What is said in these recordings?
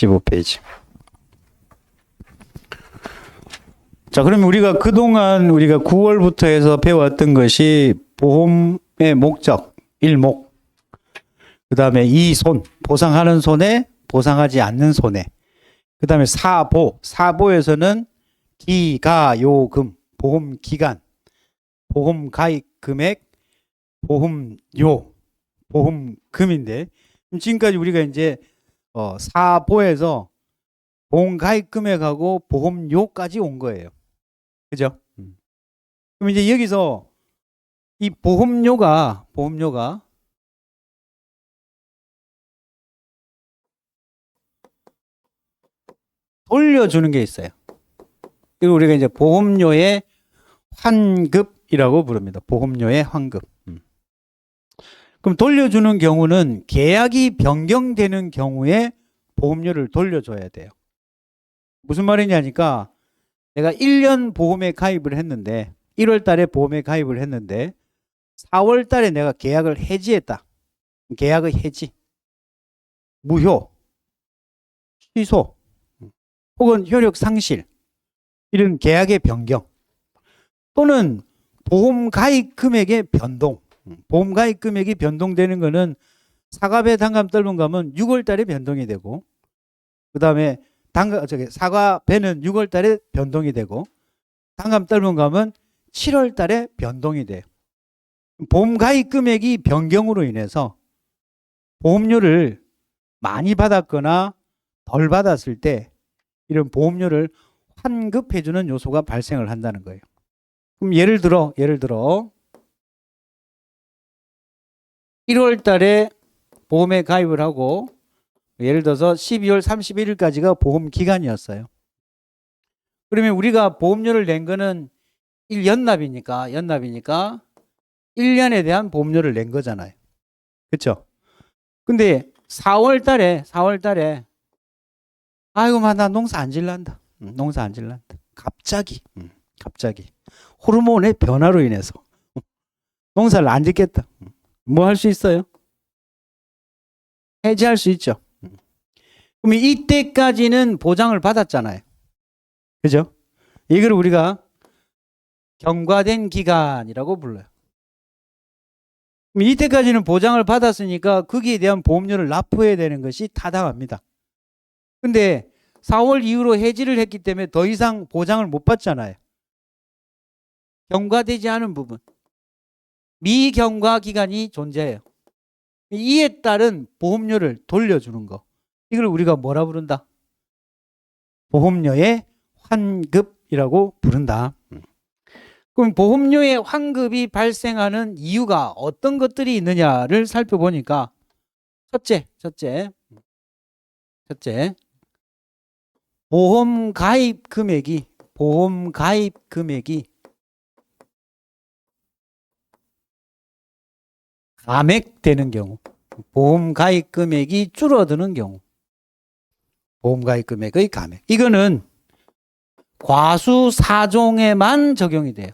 15페이지. 자, 그러면 우리가 그동안 우리가 9월부터 해서 배웠던 것이 보험의 목적, 일목. 그 다음에 이손, 보상하는 손해, 보상하지 않는 손해. 그 다음에 사보, 사보에서는 기가요금, 보험 기간, 보험 가입 금액, 보험료, 보험금인데, 지금까지 우리가 이제 사보에서 보험 가입 금액하고 보험료까지 온 거예요. 그죠? 그럼 이제 여기서 이 보험료가 돌려주는 게 있어요. 그리고 우리가 이제 보험료의 환급이라고 부릅니다. 보험료의 환급. 그럼 돌려주는 경우는 계약이 변경되는 경우에 보험료를 돌려줘야 돼요. 무슨 말이냐니까 내가 1년 보험에 가입을 했는데 1월 달에 보험에 가입을 했는데 4월 달에 내가 계약을 해지했다. 계약의 해지, 무효, 취소 혹은 효력 상실 이런 계약의 변경 또는 보험 가입 금액의 변동. 보험 가입 금액이 변동되는 거는 사과배 단감 떫은 감은 6월 달에 변동이 되고 그다음에 사과배는 6월 달에 변동이 되고 단감 떫은 감은 7월 달에 변동이 돼요. 보험 가입 금액이 변경으로 인해서 보험료를 많이 받았거나 덜 받았을 때 이런 보험료를 환급해 주는 요소가 발생을 한다는 거예요. 그럼 예를 들어 1월 달에 보험에 가입을 하고 예를 들어서 12월 31일까지가 보험 기간이었어요. 그러면 우리가 보험료를 낸 거는 연납이니까 1년에 대한 보험료를 낸 거잖아요. 그렇죠? 근데 4월 달에 아이고 나 농사 안 질란다. 농사 안 질란다. 갑자기 호르몬의 변화로 인해서 농사를 안 짓겠다. 뭐 할 수 있어요? 해지할 수 있죠. 그럼 이때까지는 보장을 받았잖아요. 그죠? 이걸 우리가 경과된 기간이라고 불러요. 그럼 이때까지는 보장을 받았으니까 거기에 대한 보험료를 납부해야 되는 것이 타당합니다. 근데 4월 이후로 해지를 했기 때문에 더 이상 보장을 못 받잖아요. 경과되지 않은 부분. 미경과 기간이 존재해요. 이에 따른 보험료를 돌려주는 거. 이걸 우리가 뭐라 부른다? 보험료의 환급이라고 부른다. 그럼 보험료의 환급이 발생하는 이유가 어떤 것들이 있느냐를 살펴보니까 첫째, 보험 가입 금액이 감액되는 경우, 보험 가입 금액이 줄어드는 경우, 보험 가입 금액의 감액. 이거는 과수사종에만 적용이 돼요.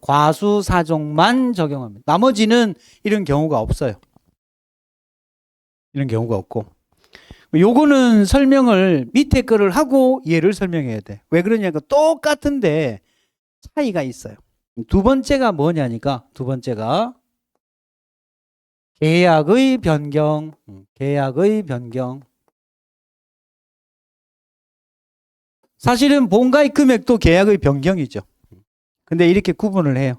과수사종만 적용합니다. 나머지는 이런 경우가 없어요. 이런 경우가 없고. 요거는 설명을 밑에 거를 하고 얘를 설명해야 돼. 왜 그러냐니까 똑같은데 차이가 있어요. 두 번째가 뭐냐니까 계약의 변경. 사실은 보험가입 금액도 계약의 변경이죠. 근데 이렇게 구분을 해요.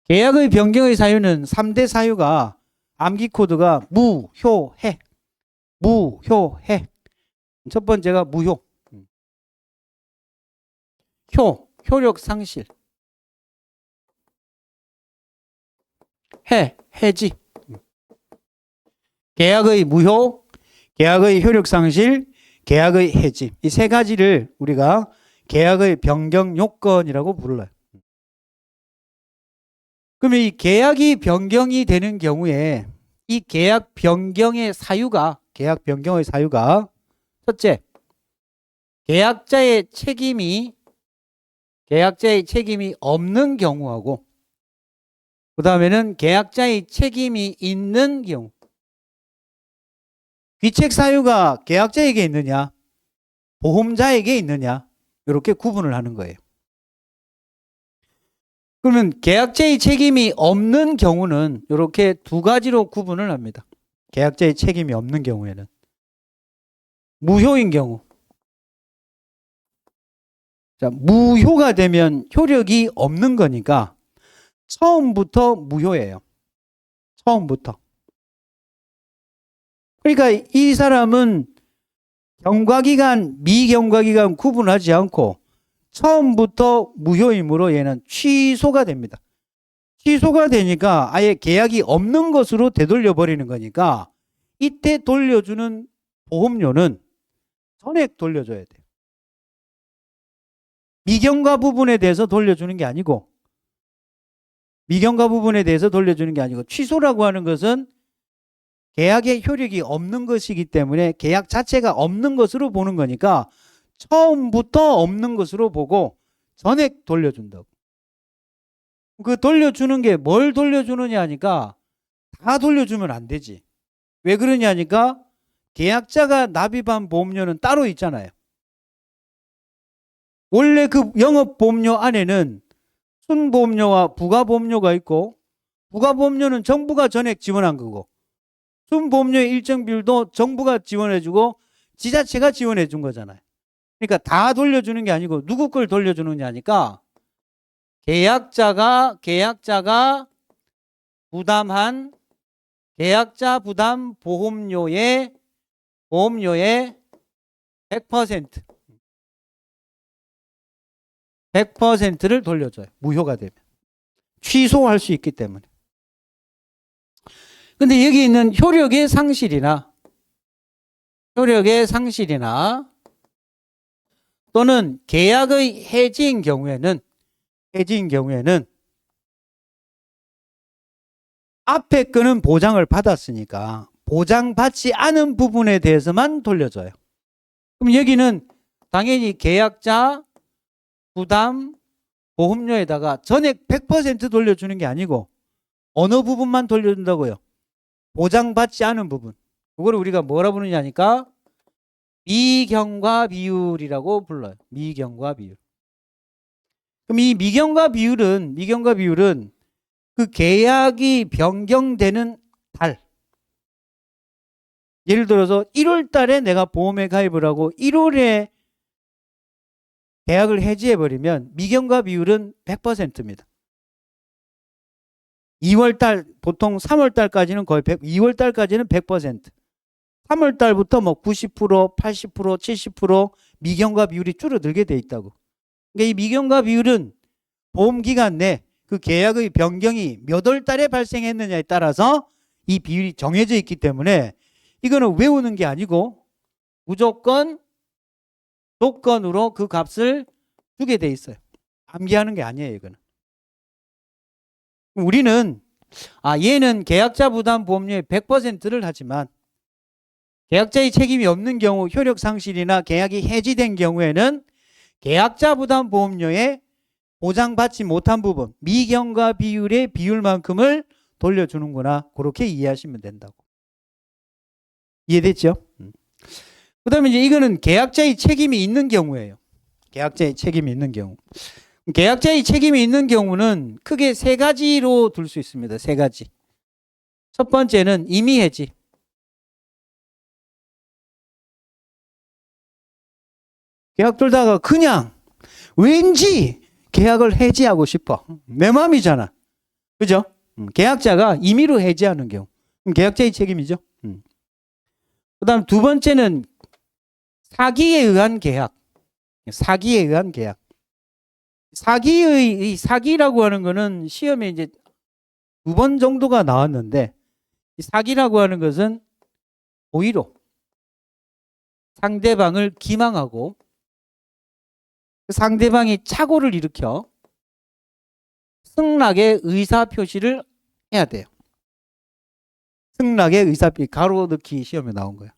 계약의 변경의 사유는 3대 사유가 암기 코드가 무효해. 첫 번째가 무효. 효력 상실. 해지. 계약의 무효, 계약의 효력 상실, 계약의 해지. 이 세 가지를 우리가 계약의 변경 요건이라고 불러요. 그러면 이 계약이 변경이 되는 경우에 이 계약 변경의 사유가 첫째, 계약자의 책임이 없는 경우하고 그 다음에는 계약자의 책임이 있는 경우. 귀책 사유가 계약자에게 있느냐, 보험자에게 있느냐, 이렇게 구분을 하는 거예요. 그러면 계약자의 책임이 없는 경우는 이렇게 두 가지로 구분을 합니다. 계약자의 책임이 없는 경우에는 무효인 경우. 자, 무효가 되면 효력이 없는 거니까 처음부터 무효예요. 처음부터. 그러니까 이 사람은 경과기간, 미경과기간 구분하지 않고 처음부터 무효이므로 얘는 취소가 됩니다. 취소가 되니까 아예 계약이 없는 것으로 되돌려 버리는 거니까 이때 돌려주는 보험료는 전액 돌려줘야 돼요. 미경과 부분에 대해서 돌려주는 게 아니고, 미경과 부분에 대해서 돌려주는 게 아니고, 취소라고 하는 것은 계약의 효력이 없는 것이기 때문에 계약 자체가 없는 것으로 보는 거니까 처음부터 없는 것으로 보고 전액 돌려준다고. 그 돌려주는 게 뭘 돌려주느냐 하니까 다 돌려주면 안 되지. 왜 그러냐 하니까 계약자가 납입한 보험료는 따로 있잖아요. 원래 그 영업보험료 안에는 순보험료와 부가보험료가 있고, 부가보험료는 정부가 전액 지원한 거고, 순보험료의 일정 비율도 정부가 지원해주고 지자체가 지원해준 거잖아요. 그러니까 다 돌려주는 게 아니고 누구 걸 돌려주느냐 하니까 계약자가 부담한 계약자 부담 보험료의 100%를 돌려줘요. 무효가 되면. 취소할 수 있기 때문에. 근데 여기 있는 효력의 상실이나 또는 계약의 해지인 경우에는 앞에 거는 보장을 받았으니까 보장받지 않은 부분에 대해서만 돌려줘요. 그럼 여기는 당연히 계약자 부담 보험료에다가 전액 100% 돌려주는 게 아니고 어느 부분만 돌려준다고요? 보장받지 않은 부분. 그걸 우리가 뭐라 부르냐 하니까 미경과 비율이라고 불러요. 미경과 비율. 그럼 이 미경과 비율은 그 계약이 변경되는 달. 예를 들어서 1월 달에 내가 보험에 가입을 하고 1월에 계약을 해지해버리면 미경과 비율은 100%입니다. 2월 달, 보통 3월 달까지는 거의 2월 달까지는 100%. 3월 달부터 뭐 90%, 80%, 70% 미경과 비율이 줄어들게 돼 있다고. 그러니까 이 미경과 비율은 보험 기간 내 그 계약의 변경이 몇 월 달에 발생했느냐에 따라서 이 비율이 정해져 있기 때문에 이거는 외우는 게 아니고 무조건 조건으로 그 값을 주게 돼 있어요. 암기하는 게 아니에요, 이거는. 우리는 얘는 계약자 부담 보험료의 100%를 하지만 계약자의 책임이 없는 경우 효력 상실이나 계약이 해지된 경우에는 계약자 부담 보험료에 보장받지 못한 부분, 미경과 비율의 비율만큼을 돌려주는구나. 그렇게 이해하시면 된다고. 이해됐죠? 그 다음에 이제 이거는 계약자의 책임이 있는 경우예요. 계약자의 책임이 있는 경우. 계약자의 책임이 있는 경우는 크게 세 가지로 둘 수 있습니다. 세 가지. 첫 번째는 임의 해지. 계약 들다가 그냥 왠지 계약을 해지하고 싶어. 내 마음이잖아. 그죠? 계약자가 임의로 해지하는 경우. 계약자의 책임이죠. 그 다음 두 번째는 사기에 의한 계약. 사기에 의한 계약. 사기라고 하는 거는 시험에 이제 2번 정도가 나왔는데, 이 사기라고 하는 것은 고의로 상대방을 기망하고 상대방이 착오를 일으켜 승낙의 의사 표시를 해야 돼요. 승낙의 의사 표시, 가로 넣기 시험에 나온 거예요.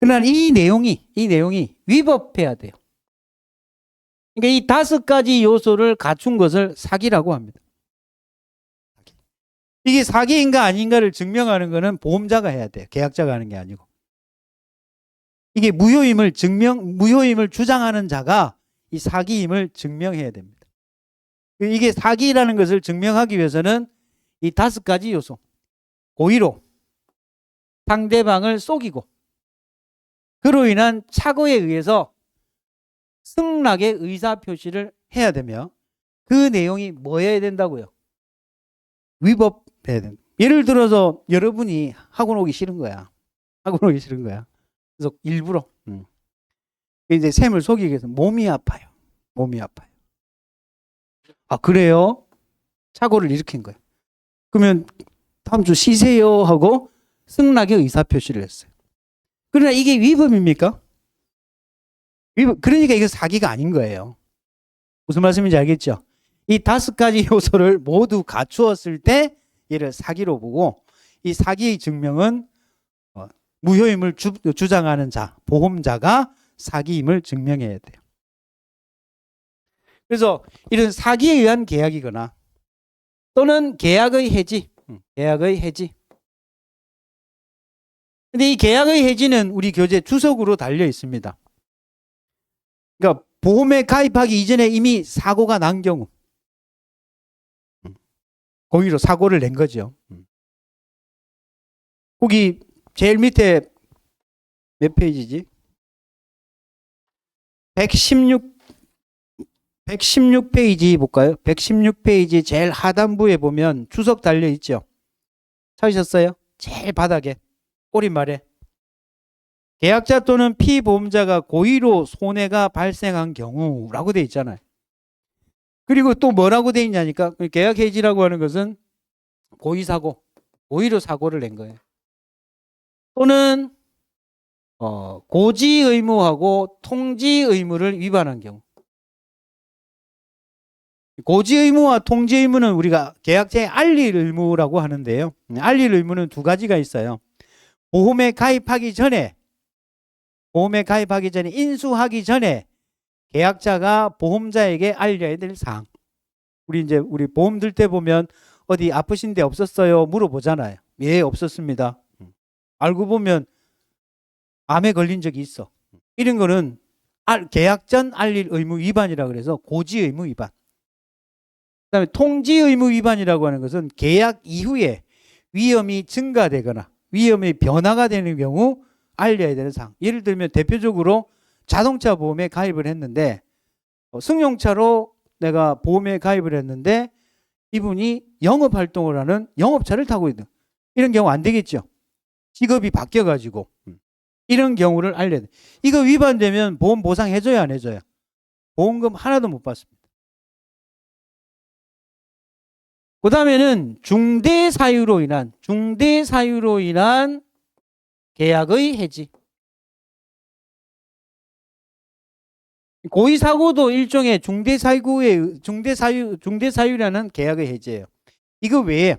그러나 이 내용이 위법해야 돼요. 그러니까 이 5가지 요소를 갖춘 것을 사기라고 합니다. 이게 사기인가 아닌가를 증명하는 거는 보험자가 해야 돼요. 계약자가 하는 게 아니고. 이게 무효임을 주장하는 자가 이 사기임을 증명해야 됩니다. 이게 사기라는 것을 증명하기 위해서는 이 5가지 요소. 고의로 상대방을 속이고 그로 인한 착오에 의해서 승낙의 의사표시를 해야 되며 그 내용이 뭐여야 된다고요? 위법해야 된다. 예를 들어서 여러분이 학원 오기 싫은 거야. 학원 오기 싫은 거야. 그래서 일부러 이제 쌤을 속이기 위해서 몸이 아파요. 몸이 아파요. 아 그래요? 착오를 일으킨 거예요. 그러면 다음 주 쉬세요 하고 승낙의 의사표시를 했어요. 그러나 이게 위법입니까? 그러니까 이거 사기가 아닌 거예요. 무슨 말씀인지 알겠죠? 이 5가지 요소를 모두 갖추었을 때 얘를 사기로 보고 이 사기의 증명은 무효임을 주장하는 자, 보험자가 사기임을 증명해야 돼요. 그래서 이런 사기에 의한 계약이거나 또는 계약의 해지, 계약의 해지. 근데 이 계약의 해지는 우리 교재 주석으로 달려 있습니다. 그러니까 보험에 가입하기 이전에 이미 사고가 난 경우 고의로 사고를 낸 거죠. 거기 제일 밑에 몇 페이지지? 116페이지 볼까요? 116페이지 제일 하단부에 보면 주석 달려 있죠. 찾으셨어요? 제일 바닥에 꼬리말에 계약자 또는 피보험자가 고의로 손해가 발생한 경우라고 돼 있잖아요. 그리고 또 뭐라고 돼 있냐니까 계약 해지라고 하는 것은 고의사고, 고의로 사고를 낸 거예요. 또는 고지 의무하고 통지 의무를 위반한 경우. 고지 의무와 통지 의무는 우리가 계약자의 알릴 의무라고 하는데요. 알릴 의무는 2가지가 있어요. 보험에 가입하기 전에 인수하기 전에 계약자가 보험자에게 알려야 될 사항. 우리 보험 들 때 보면 어디 아프신 데 없었어요? 물어보잖아요. 예, 없었습니다. 알고 보면 암에 걸린 적이 있어. 이런 거는 계약 전 알릴 의무 위반이라 그래서 고지 의무 위반. 그다음에 통지 의무 위반이라고 하는 것은 계약 이후에 위험이 증가되거나 위험이 변화가 되는 경우 알려야 되는 사항. 예를 들면 대표적으로 자동차 보험에 가입을 했는데 승용차로 내가 보험에 가입을 했는데 이분이 영업활동을 하는 영업차를 타고 있는 이런 경우 안 되겠죠. 직업이 바뀌어가지고 이런 경우를 알려야 돼. 이거 위반되면 보험 보상해줘야 안 해줘요? 보험금 하나도 못 받습니다. 그 다음에는 중대 사유로 인한 계약의 해지. 고의 사고도 일종의 중대 사유라는 계약의 해지예요. 이거 외에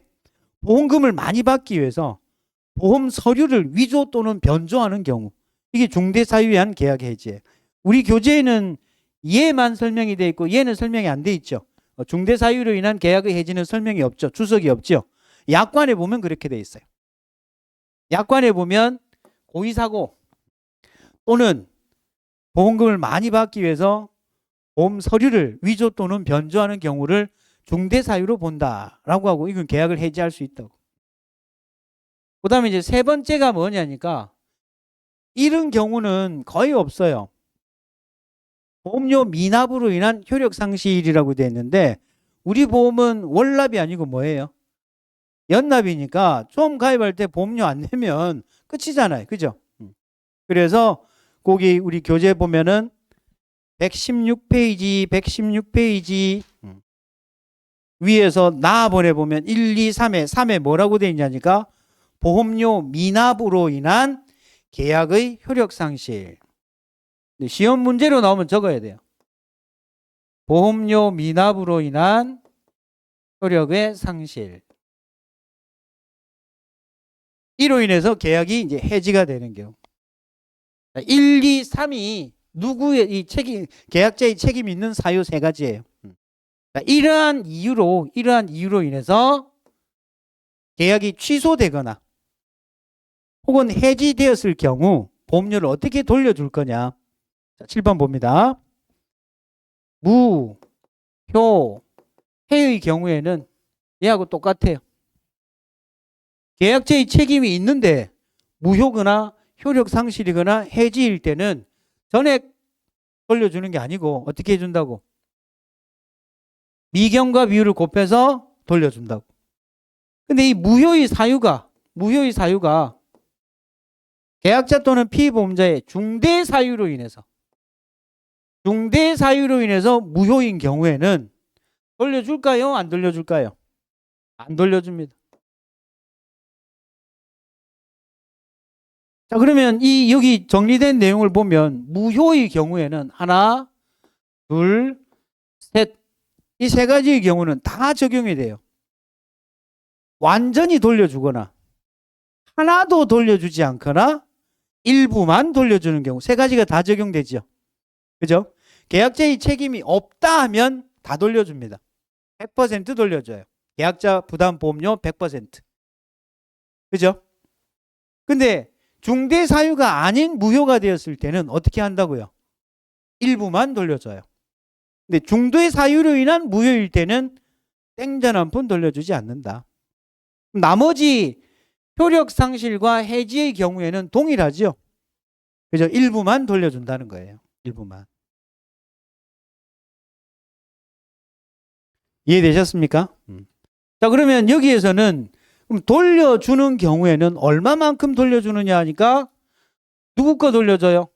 보험금을 많이 받기 위해서 보험 서류를 위조 또는 변조하는 경우, 이게 중대 사유에 의한 계약의 해지예요. 우리 교재에는 얘만 설명이 돼 있고 얘는 설명이 안 돼 있죠. 중대 사유로 인한 계약의 해지는 설명이 없죠. 주석이 없죠. 약관에 보면 그렇게 돼 있어요. 약관에 보면 고의 사고 또는 보험금을 많이 받기 위해서 보험 서류를 위조 또는 변조하는 경우를 중대 사유로 본다라고 하고, 이건 계약을 해지할 수 있다고. 그 다음에 이제 3번째가 뭐냐니까 이런 경우는 거의 없어요. 보험료 미납으로 인한 효력 상실이라고 되어 있는데 우리 보험은 월납이 아니고 뭐예요? 연납이니까 처음 가입할 때 보험료 안 내면 끝이잖아요. 그죠? 그래서 거기 우리 교재 보면은 116페이지 위에서 나번에 보면 1, 2, 3에 뭐라고 되어 있냐니까 보험료 미납으로 인한 계약의 효력 상실. 시험 문제로 나오면 적어야 돼요. 보험료 미납으로 인한 효력의 상실. 이로 인해서 계약이 이제 해지가 되는 경우. 1, 2, 3이 누구의 이 책임, 계약자의 책임이 있는 사유 3가지예요. 이러한 이유로 인해서 계약이 취소되거나 혹은 해지되었을 경우 보험료를 어떻게 돌려줄 거냐. 자, 7번 봅니다. 무, 효, 해의 경우에는 얘하고 똑같아요. 계약자의 책임이 있는데 무효거나 효력 상실이거나 해지일 때는 전액 돌려주는 게 아니고 어떻게 해준다고? 미경과 비율을 곱해서 돌려준다고. 근데 이 무효의 사유가 계약자 또는 피보험자의 중대 사유로 인해서 무효인 경우에는 돌려줄까요? 안 돌려줄까요? 안 돌려줍니다. 자, 그러면 이 여기 정리된 내용을 보면 무효의 경우에는 하나, 둘, 셋, 이 세 가지의 경우는 다 적용이 돼요. 완전히 돌려주거나 하나도 돌려주지 않거나 일부만 돌려주는 경우 세 가지가 다 적용되죠. 그죠? 계약자의 책임이 없다 하면 다 돌려줍니다. 100% 돌려줘요. 계약자 부담 보험료 100%. 그죠? 근데 중대 사유가 아닌 무효가 되었을 때는 어떻게 한다고요? 일부만 돌려줘요. 근데 중대 사유로 인한 무효일 때는 땡전 한 푼 돌려주지 않는다. 나머지 효력 상실과 해지의 경우에는 동일하죠. 그죠? 일부만 돌려준다는 거예요. 일부만. 이해되셨습니까? 자, 그러면 여기에서는 그럼 돌려주는 경우에는 얼마만큼 돌려주느냐 하니까 누구 거 돌려줘요?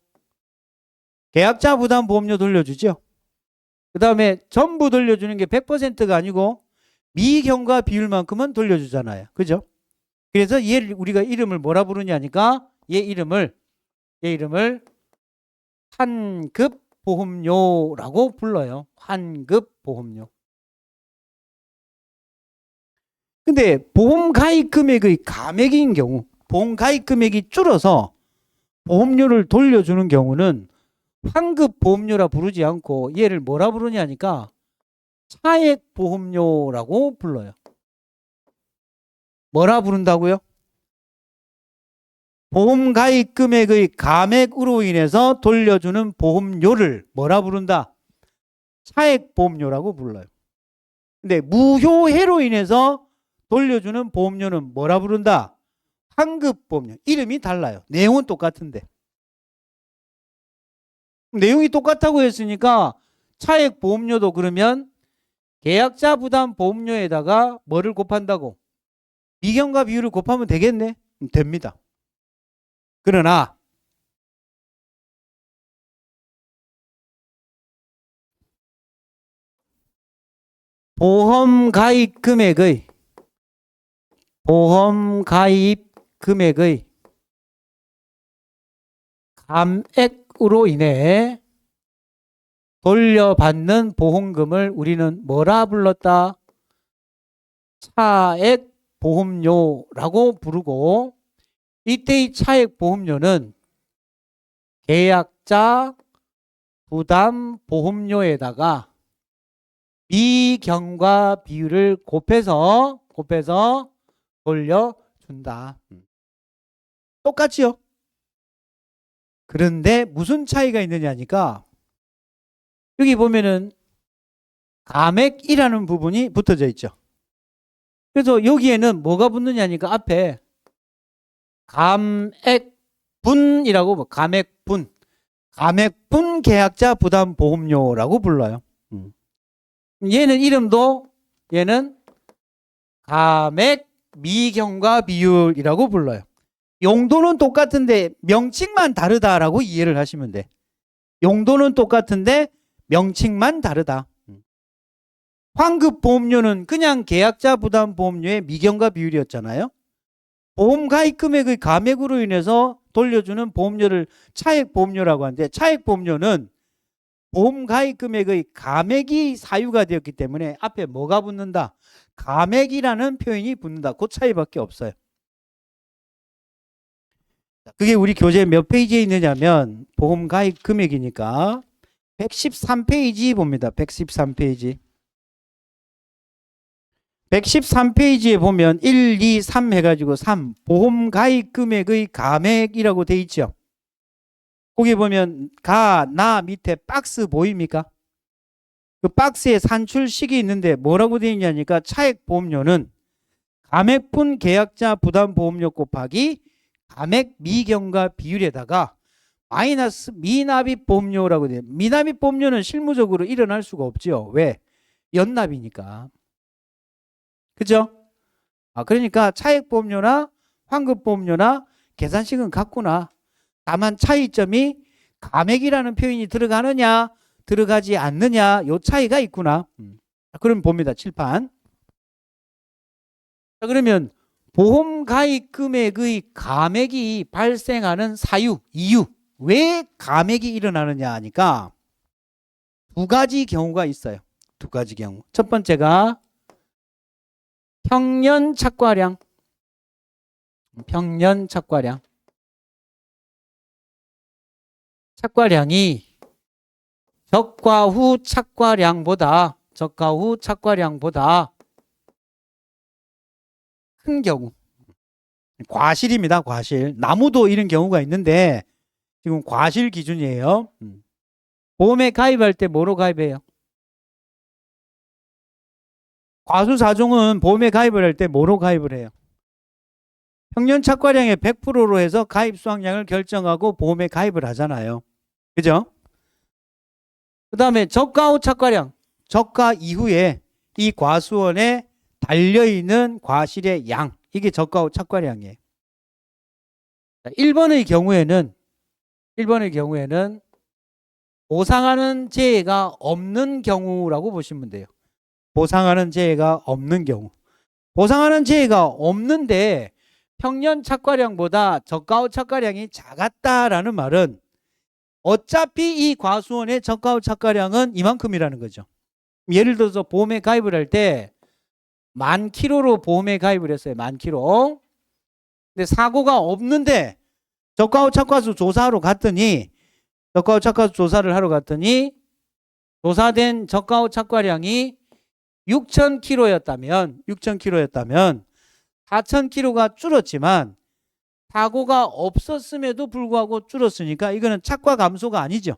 계약자 부담 보험료 돌려주죠. 그 다음에 전부 돌려주는 게 100%가 아니고 미경과 비율만큼은 돌려주잖아요. 그죠? 그래서 얘를 우리가 이름을 뭐라 부르냐 하니까 얘 이름을 환급 보험료라고 불러요. 환급 보험료. 근데 보험 가입 금액의 감액인 경우, 보험 가입 금액이 줄어서 보험료를 돌려주는 경우는 환급 보험료라 부르지 않고 얘를 뭐라 부르냐니까 차액 보험료라고 불러요. 뭐라 부른다고요? 보험 가입 금액의 감액으로 인해서 돌려주는 보험료를 뭐라 부른다? 차액 보험료라고 불러요. 근데 무효해로 인해서 돌려주는 보험료는 뭐라 부른다? 환급 보험료. 이름이 달라요. 내용은 똑같은데. 내용이 똑같다고 했으니까 차액 보험료도 그러면 계약자 부담 보험료에다가 뭐를 곱한다고? 미경과 비율을 곱하면 되겠네? 됩니다. 그러나 보험 가입 금액의 감액으로 인해 돌려받는 보험금을 우리는 뭐라 불렀다? 차액 보험료라고 부르고 이때의 차액 보험료는 계약자 부담 보험료에다가 미경과 비율을 곱해서 돌려준다. 똑같지요? 그런데 무슨 차이가 있느냐니까 여기 보면은 감액이라는 부분이 붙어져 있죠. 그래서 여기에는 뭐가 붙느냐니까 앞에 감액분이라고 감액분 계약자 부담 보험료라고 불러요. 얘는 이름도 얘는 감액 미경과 비율이라고 불러요. 용도는 똑같은데 명칭만 다르다라고 이해를 하시면 돼. 용도는 똑같은데 명칭만 다르다. 환급 보험료는 그냥 계약자 부담 보험료의 미경과 비율이었잖아요. 보험 가입 금액의 감액으로 인해서 돌려주는 보험료를 차액 보험료라고 하는데 차액 보험료는 보험 가입 금액의 감액이 사유가 되었기 때문에 앞에 뭐가 붙는다? 감액이라는 표현이 붙는다. 그 차이밖에 없어요. 그게 우리 교재 몇 페이지에 있느냐면 보험 가입 금액이니까 113페이지 봅니다. 113페이지. 113페이지에 보면 1, 2, 3 해가지고 3 보험 가입 금액의 감액이라고 돼 있죠. 거기 보면 가, 나 밑에 박스 보입니까? 그 박스에 산출식이 있는데 뭐라고 되어 있냐니까 차액 보험료는 감액분 계약자 부담 보험료 곱하기 감액 미경과 비율에다가 마이너스 미납입 보험료라고 돼요. 미납입 보험료는 실무적으로 일어날 수가 없죠. 왜? 연납이니까. 그죠? 그러니까 차액 보험료나 환급 보험료나 계산식은 같구나. 다만 차이점이 감액이라는 표현이 들어가느냐 들어가지 않느냐 요 차이가 있구나. 그럼 봅니다. 칠판. 자, 그러면 보험 가입 금액의 감액이 발생하는 사유, 이유. 왜 감액이 일어나느냐 하니까 두 가지 경우가 있어요. 두 가지 경우. 첫 번째가 평년 착과량. 평년 착과량. 착과량이 적과 후 착과량보다 큰 경우. 과실입니다. 과실. 나무도 이런 경우가 있는데 지금 과실 기준이에요. 보험에 가입할 때 뭐로 가입해요? 과수사종은 보험에 가입을 할 때 뭐로 가입을 해요? 평년 착과량의 100%로 해서 가입 수확량을 결정하고 보험에 가입을 하잖아요. 그죠? 그 다음에 저가 후 착과량. 저가 이후에 이 과수원에 달려있는 과실의 양. 이게 저가 후 착과량이에요. 1번의 경우에는 보상하는 재해가 없는 경우라고 보시면 돼요. 보상하는 재해가 없는 경우. 보상하는 재해가 없는데 평년 착과량보다 저가 후 착과량이 작았다라는 말은 어차피 이 과수원의 저가 후 착과량은 이만큼이라는 거죠. 예를 들어서 보험에 가입을 할 때 10,000km로 보험에 가입을 했어요. 10,000km. 근데 사고가 없는데 저가 후 착과수 조사하러 갔더니 조사를 하러 갔더니 조사된 저가 후 착과량이 6,000km였다면 4,000km가 줄었지만 사고가 없었음에도 불구하고 줄었으니까 이거는 착과 감소가 아니죠.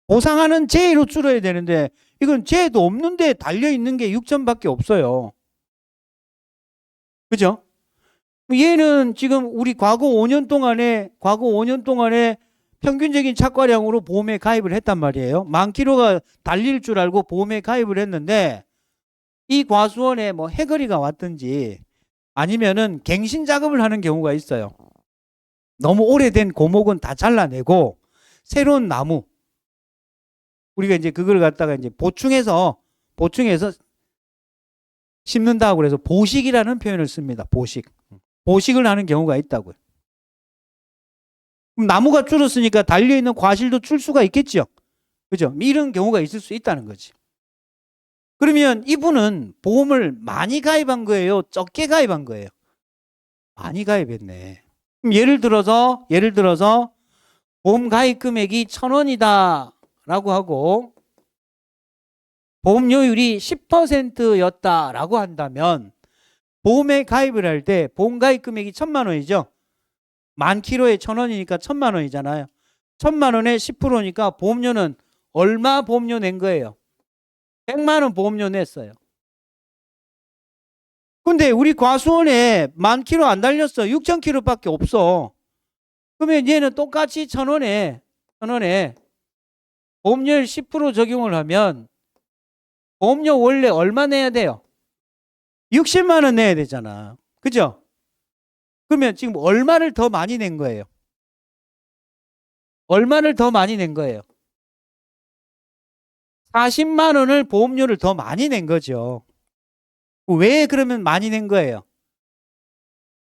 보상하는 재해로 줄어야 되는데 이건 재해도 없는데 달려있는 게 6,000밖에 없어요. 그죠? 얘는 지금 우리 과거 5년 동안에 평균적인 착과량으로 보험에 가입을 했단 말이에요. 10,000km가 달릴 줄 알고 보험에 가입을 했는데 이 과수원에 뭐 해거리가 왔든지 아니면은 갱신 작업을 하는 경우가 있어요. 너무 오래된 고목은 다 잘라내고 새로운 나무 우리가 이제 그걸 갖다가 이제 보충해서 심는다고 그래서 보식이라는 표현을 씁니다. 보식을 하는 경우가 있다고요. 그럼 나무가 줄었으니까 달려있는 과실도 줄 수가 있겠죠. 그죠? 이런 경우가 있을 수 있다는 거지. 그러면 이분은 보험을 많이 가입한 거예요? 적게 가입한 거예요? 많이 가입했네. 그럼 예를 들어서 보험 가입 금액이 1,000원이다 라고 하고 보험료율이 10%였다라고 한다면 보험에 가입을 할 때 보험 가입 금액이 1,000만 원이죠. 10,000km에 1,000원이니까 1,000만 원이잖아요. 1,000만 원에 10%니까 보험료는 얼마 보험료 낸 거예요? 100만 원 보험료 냈어요. 근데 우리 과수원에 10,000km 안 달렸어. 6,000km밖에 없어. 그러면 얘는 똑같이 1,000원에 보험료율 10% 적용을 하면 보험료 원래 얼마 내야 돼요? 60만 원 내야 되잖아. 그죠? 그러면 지금 얼마를 더 많이 낸 거예요? 40만 원을 보험료를 더 많이 낸 거죠. 왜 그러면 많이 낸 거예요?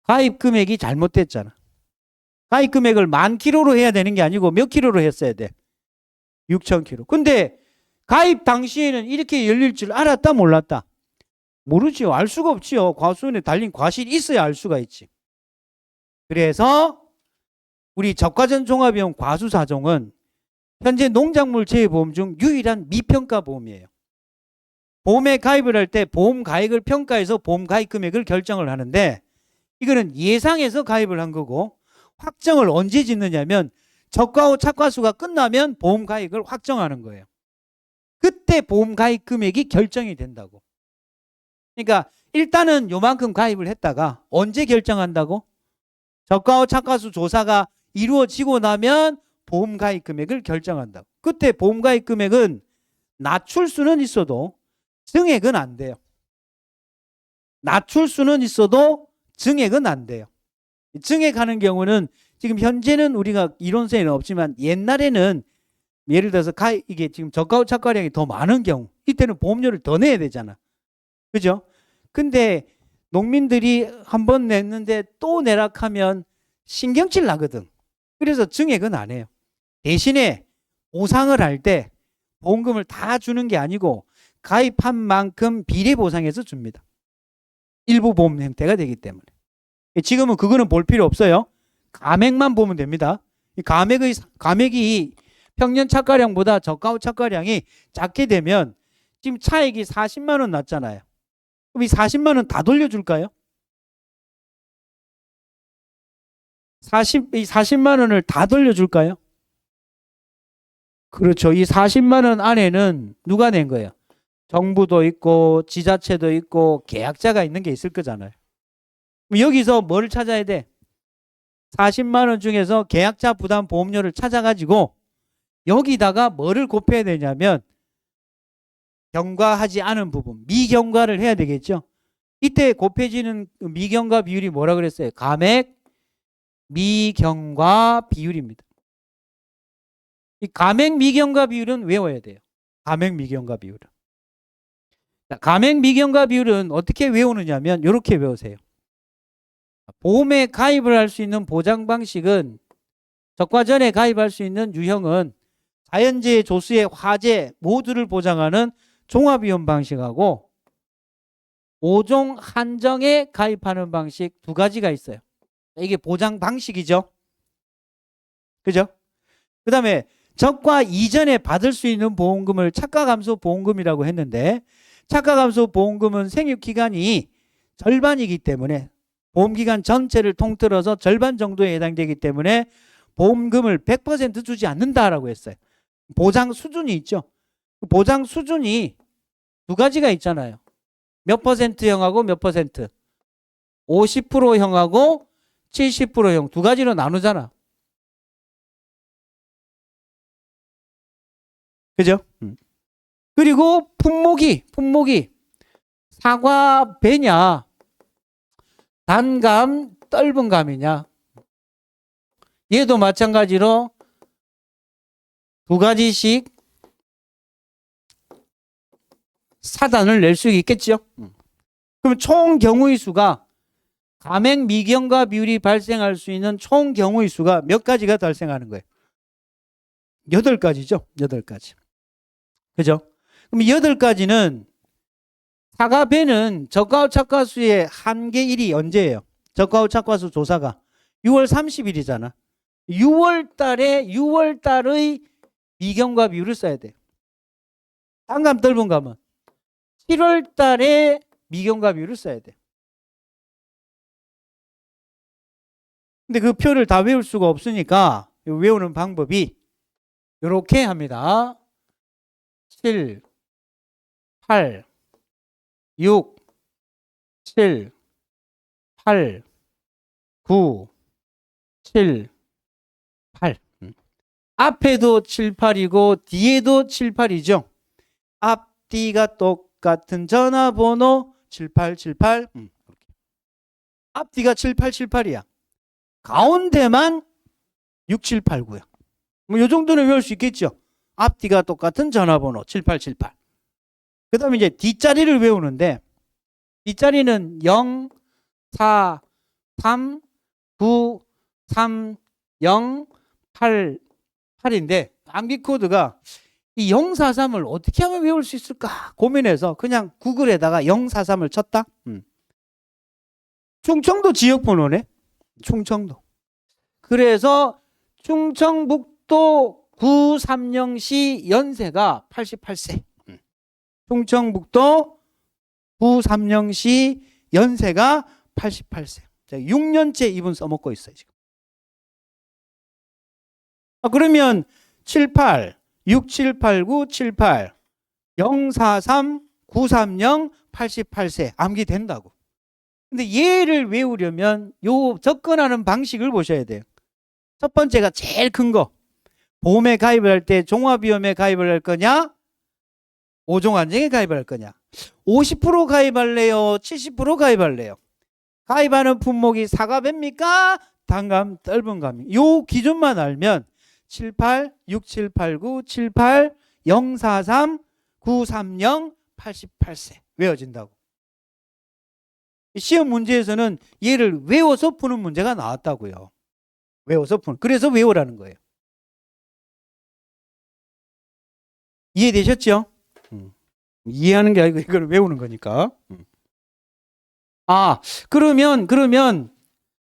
가입 금액이 잘못됐잖아. 가입 금액을 10,000km로 해야 되는 게 아니고 몇 킬로로 했어야 돼? 6,000km. 근데 가입 당시에는 이렇게 열릴 줄 알았다 몰랐다? 모르지요. 알 수가 없지요. 과수원에 달린 과실이 있어야 알 수가 있지. 그래서 우리 적과전 종합비용 과수사종은 현재 농작물 재해보험 중 유일한 미평가 보험이에요. 보험에 가입을 할 때 보험 가액을 평가해서 보험 가입 금액을 결정을 하는데 이거는 예상해서 가입을 한 거고 확정을 언제 짓느냐면 적과후 착과수가 끝나면 보험 가입을 확정하는 거예요. 그때 보험 가입 금액이 결정이 된다고. 그러니까 일단은 요만큼 가입을 했다가 언제 결정한다고? 적과후 착과수 조사가 이루어지고 나면 보험 가입 금액을 결정한다고. 그때 보험 가입 금액은 낮출 수는 있어도 증액은 안 돼요. 낮출 수는 있어도 증액은 안 돼요. 증액하는 경우는 지금 현재는 우리가 이론상에는 없지만 옛날에는 예를 들어서 이게 지금 저가후 착과량이 더 많은 경우 이때는 보험료를 더 내야 되잖아. 그죠? 근데 농민들이 한 번 냈는데 또 내락하면 신경질 나거든. 그래서 증액은 안 해요. 대신에 보상을 할 때 보험금을 다 주는 게 아니고 가입한 만큼 비례 보상해서 줍니다. 일부 보험 형태가 되기 때문에. 지금은 그거는 볼 필요 없어요. 가액만 보면 됩니다. 이 가액이 평년 착과량보다 저가후 착과량이 작게 되면 지금 차액이 40만 원 났잖아요. 그럼 이 40만 원 다 돌려줄까요? 이 40만 원을 다 돌려줄까요? 그렇죠. 이 40만 원 안에는 누가 낸 거예요? 정부도 있고 지자체도 있고 계약자가 있는 게 있을 거잖아요. 여기서 뭘 찾아야 돼? 40만 원 중에서 계약자 부담 보험료를 찾아가지고 여기다가 뭐를 곱해야 되냐면 경과하지 않은 부분, 미경과를 해야 되겠죠. 이때 곱해지는 미경과 비율이 뭐라 그랬어요? 감액 미경과 비율입니다. 이 감액 미경과 비율은 외워야 돼요. 감액 미경과 비율은. 감액 미경과 비율은 어떻게 외우느냐면 이렇게 외우세요. 보험에 가입을 할 수 있는 보장 방식은 적과 전에 가입할 수 있는 유형은 자연재해, 조수의 화재 모두를 보장하는 종합위험 방식하고 5종 한정에 가입하는 방식 두 가지가 있어요. 이게 보장 방식이죠. 그죠? 그 다음에 적과 이전에 받을 수 있는 보험금을 착과감소 보험금이라고 했는데 착과감소 보험금은 생육기간이 절반이기 때문에 보험기간 전체를 통틀어서 절반 정도에 해당되기 때문에 보험금을 100% 주지 않는다라고 했어요. 보장 수준이 있죠. 보장 수준이 두 가지가 있잖아요. 몇 퍼센트형하고 몇 퍼센트. 50%형하고 70%형 두 가지로 나누잖아. 그죠? 그리고 품목이 사과 배냐 단감 떫은 감이냐. 얘도 마찬가지로 두 가지씩 사단을 낼 수 있겠죠. 그럼 총 경우의 수가 감액 미경과 비율이 발생할 수 있는 총 경우의 수가 몇 가지가 발생하는 거예요? 8가지죠. 8가지. 그죠? 그럼 8가지는 사과배는 적과후 착과수의 한계일이 언제예요? 적과후 착과수 조사가 6월 30일이잖아. 6월 달의 미경과 비율을 써야 돼. 단감 떫은 감은 7월 달에 미경과 비율을 써야 돼. 근데 그 표를 다 외울 수가 없으니까 외우는 방법이 이렇게 합니다. 7, 8, 6, 7, 8, 9, 7, 8. 앞에도 7, 8이고 뒤에도 7, 8이죠. 앞뒤가 똑같은 전화번호 7878. 앞뒤가 7878이야. 가운데만 6789야. 뭐 이 정도는 외울 수 있겠죠. 앞뒤가 똑같은 전화번호 7878. 그 다음에 이제 뒷자리를 외우는데 뒷자리는 0, 4, 3, 9, 3, 0, 8, 8인데 암기 코드가 이 043을 어떻게 하면 외울 수 있을까 고민해서 그냥 구글에다가 043을 쳤다. 충청도 지역번호네. 충청도. 그래서 충청북도 930시 연세가 88세. 충청북도 구삼령시 연세가 88세. 자, 6년째 이분 써먹고 있어요, 지금. 그러면 78, 6789, 78, 043, 930, 88세 암기 된다고. 근데 얘를 외우려면 요 접근하는 방식을 보셔야 돼요. 첫 번째가 제일 큰 거. 보험에 가입을 할 때 종합위험에 가입을 할 거냐? 5종 안정에 가입을 할 거냐? 50% 가입할래요? 70% 가입할래요? 가입하는 품목이 사과배입니까? 단감, 떫은감이. 요 기준만 알면 78, 6789, 78, 043, 930, 88세 외워진다고. 시험 문제에서는 얘를 외워서 푸는 문제가 나왔다고요. 외워서 푸는. 그래서 외우라는 거예요. 이해되셨죠? 이해하는 게 아니고 이걸 외우는 거니까. 그러면